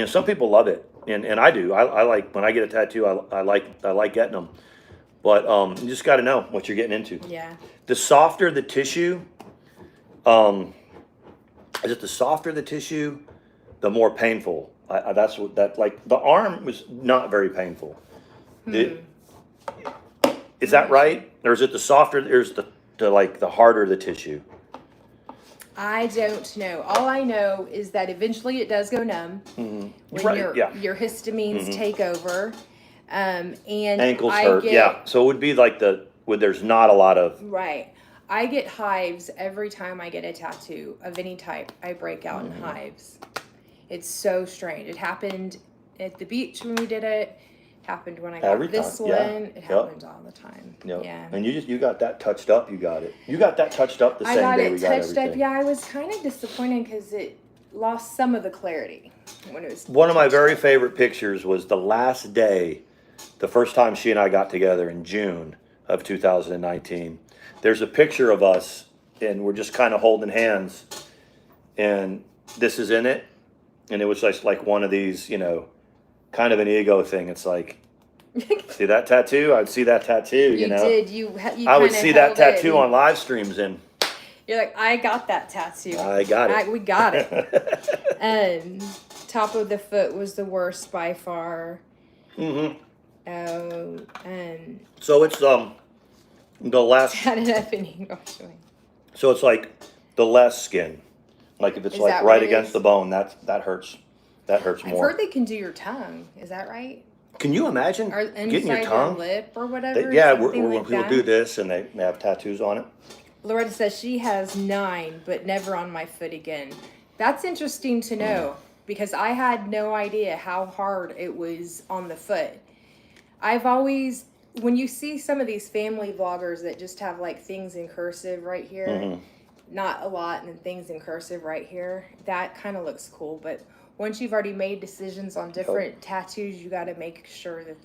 Some people love it. And I do. I like, when I get a tattoo, I like getting them. But you just got to know what you're getting into. Yeah. The softer the tissue, the softer the tissue, the more painful. That's what like the arm was not very painful. Is that right? Or is it the softer? There's the harder the tissue. I don't know. All I know is that eventually it does go numb when your histamines take over. And ankles hurt. So it would be like there's not a lot of. Right. I get hives every time I get a tattoo of any type. I break out in hives. It's so strange. It happened at the beach when we did it. Happened when I got this one. It happens all the time. Yep. Yeah. And you got that touched up. You got it. You got that touched up the same day we got everything. I got it touched up. Yeah, I was kind of disappointed because it lost some of the clarity when it was. One of my very favorite pictures was the last day, the first time she and I got together in June of 2019. There's a picture of us, and we're just kind of holding hands, and this is in it, and it was just like one of these, kind of an ego thing. It's like, see that tattoo? I'd see that tattoo, You did. I would see that tattoo on live streams, and you're like, I got that tattoo. I got it. We got it. Top of the foot was the worst by far. Mm-hmm. And so it's the less. Had it up in English. So it's like the less skin, like if it's like right against the bone, that hurts. That hurts more. I've heard they can do your tongue. Is that right? Can you imagine or getting your tongue, lip, or whatever? When people do this and they have tattoos on it. Loretta says she has 9, but never on my foot again. That's interesting to know because I had no idea how hard it was on the foot. I've always, when you see some of these family vloggers that just have like things in cursive right here, not a lot, and then things in cursive right here, that kind of looks cool. But once you've already made decisions on different tattoos, you got to make sure that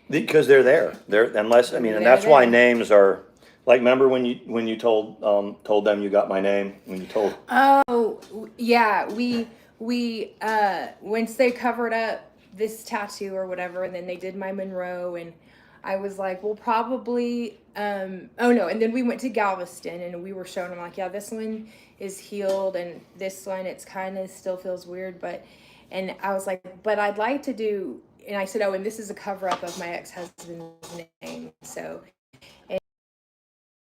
because they're there. And that's why names are like. Remember when you told them you got my name when you told. Oh yeah, we once they covered up this tattoo or whatever, and then they did my Monroe, and I was like, well, probably. And then we went to Galveston, and we were showing them like, yeah, this one is healed, and this one it's kind of still feels weird, and I was like, but I'd like to do, and I said, oh, and this is a cover up of my ex-husband's name, so, and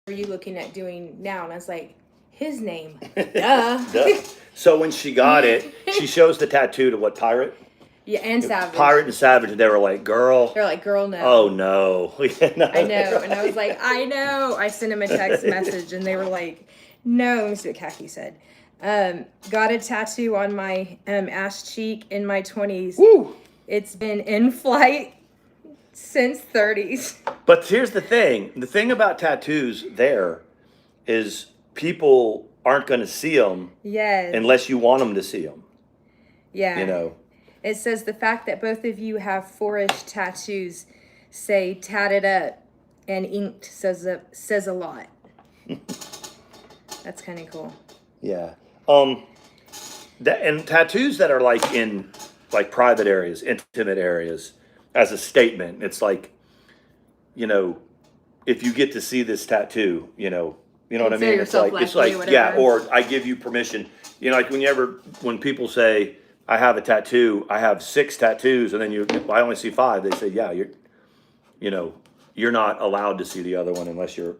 what are you looking at doing now? And I was like, his name, duh. So when she got it, she shows the tattoo to what, Pirate? Yeah, and Savage. Pirate and Savage, and they were like, girl. They're like, girl, no. Oh, no. I know. And I was like, I know. I sent him a text message, and they were like, no. Let me see what Khaki said. Got a tattoo on my ass cheek in my 20s. Woo! It's been in flight since 30s. But here's the thing. The thing about tattoos there is people aren't going to see them unless you want them to see them. Yeah. It says the fact that both of you have 4-ish tattoos say tatted up and inked says a lot. That's kind of cool. Yeah. And tattoos that are like in like private areas, intimate areas, as a statement, it's like, if you get to see this tattoo, you know what I mean? It's like, or I give you permission. Like when people say, I have a tattoo. I have 6 tattoos, and then I only see 5. They say, yeah, you're not allowed to see the other one unless you're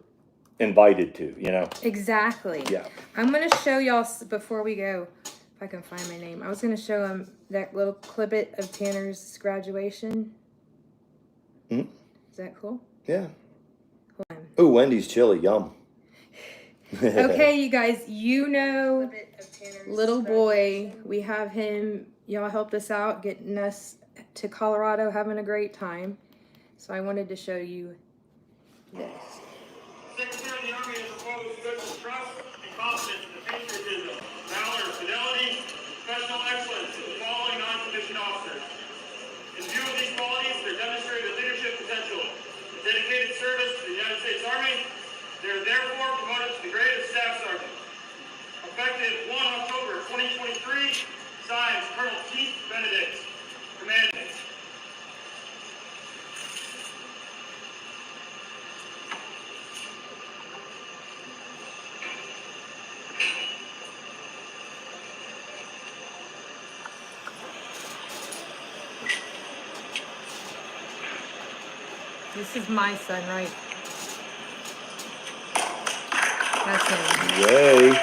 invited to, Exactly. Yeah. I'm going to show y'all before we go, if I can find my name. I was going to show them that little clip of Tanner's graduation. Mm-hmm. Is that cool? Yeah. Ooh, Wendy's chili, yum. Okay, you guys, little boy, we have him. Y'all helped us out, getting us to Colorado, having a great time. So I wanted to show you this. Secretary of the Army has proposed votes of trust and confidence in the patriotism, valor, fidelity, professional excellence of the following non-commissioned officers. In view of these qualities, their demonstrated leadership potential and dedicated service to the United States Army, they are therefore promoted to the grade of Staff Sergeant. Effective 1 October 2023, signed Colonel Keith Benedict, Commanding. This is my son, right? That's him. Yay.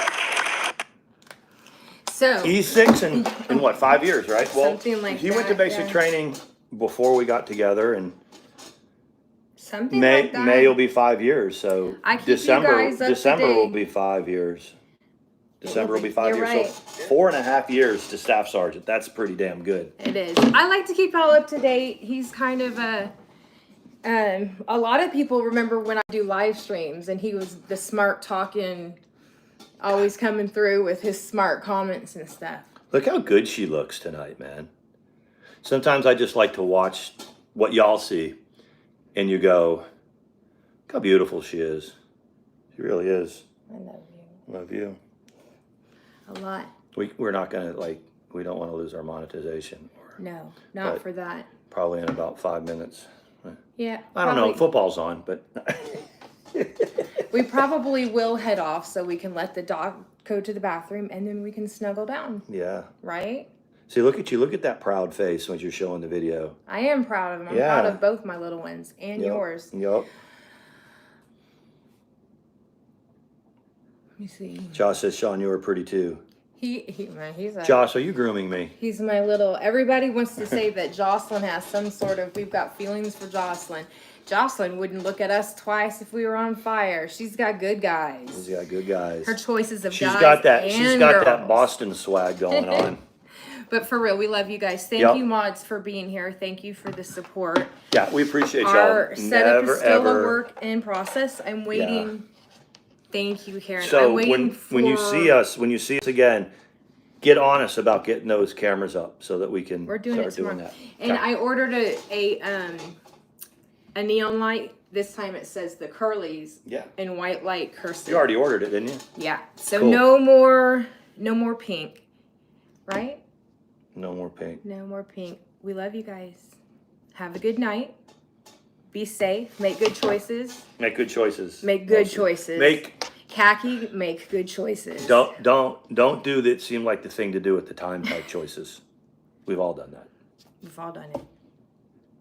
So He's 6 in what, 5 years, right? Well, something like he went to that, basic yeah. training before we got together, and something like that. May will be 5 years. So I keep you guys up to December will date. be 5 years. December will be 5 You're years. right. So 4.5 years to Staff Sergeant. That's pretty damn good. It is. I like to keep y'all up to date. He's kind of a lot of people remember when I do live streams, and he was the smart talking, always coming through with his smart comments and stuff. Look how good she looks tonight, man. Sometimes I just like to watch what y'all see, and you go, look how beautiful she is. She really is. I love you. Love you. A lot. We're not gonna we don't want to lose our monetization. No, not for that. Probably in about 5 minutes. Yeah. I don't know. Football's on, but we probably will head off so we can let the dog go to the bathroom, and then we can snuggle down. Yeah. Right? See, look at you. Look at that proud face when you're showing the video. I am proud of him. I'm proud of both my little ones and yours. Yep. Let me see. Josh says, Sean, you were pretty too. He's Josh, are you grooming me? He's my little. Everybody wants to say that Jocelyn has some sort of. We've got feelings for Jocelyn. Jocelyn wouldn't look at us twice if we were on fire. She's got good guys. She's got good guys. Her choices of She's guys got that. and She's got girls. that Boston swag going on. But for real, we love you guys. Thank you, mods, for being here. Thank you for the support. Yeah, we appreciate y'all. Our setup is still a work in process. I'm waiting. Yeah. Thank you, Karen. So I'm waiting when you see us again, get on us about getting those cameras up so that we can We're doing start it tomorrow. doing that. And Okay. I ordered a neon light. This time it says the Curlies in white light cursive. You already ordered it, didn't you? Yeah. So Cool. no more pink. Right? No more pink. No more pink. We love you guys. Have a good night. Be safe. Make good choices. Make good choices. Make good choices. Khaki, make good choices. Don't do that seem like the thing to do at the time type choices. We've all done that. We've all done it.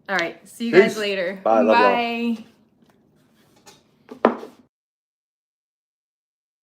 All right. See you Peace. guys later. Bye. Love y'all. Bye.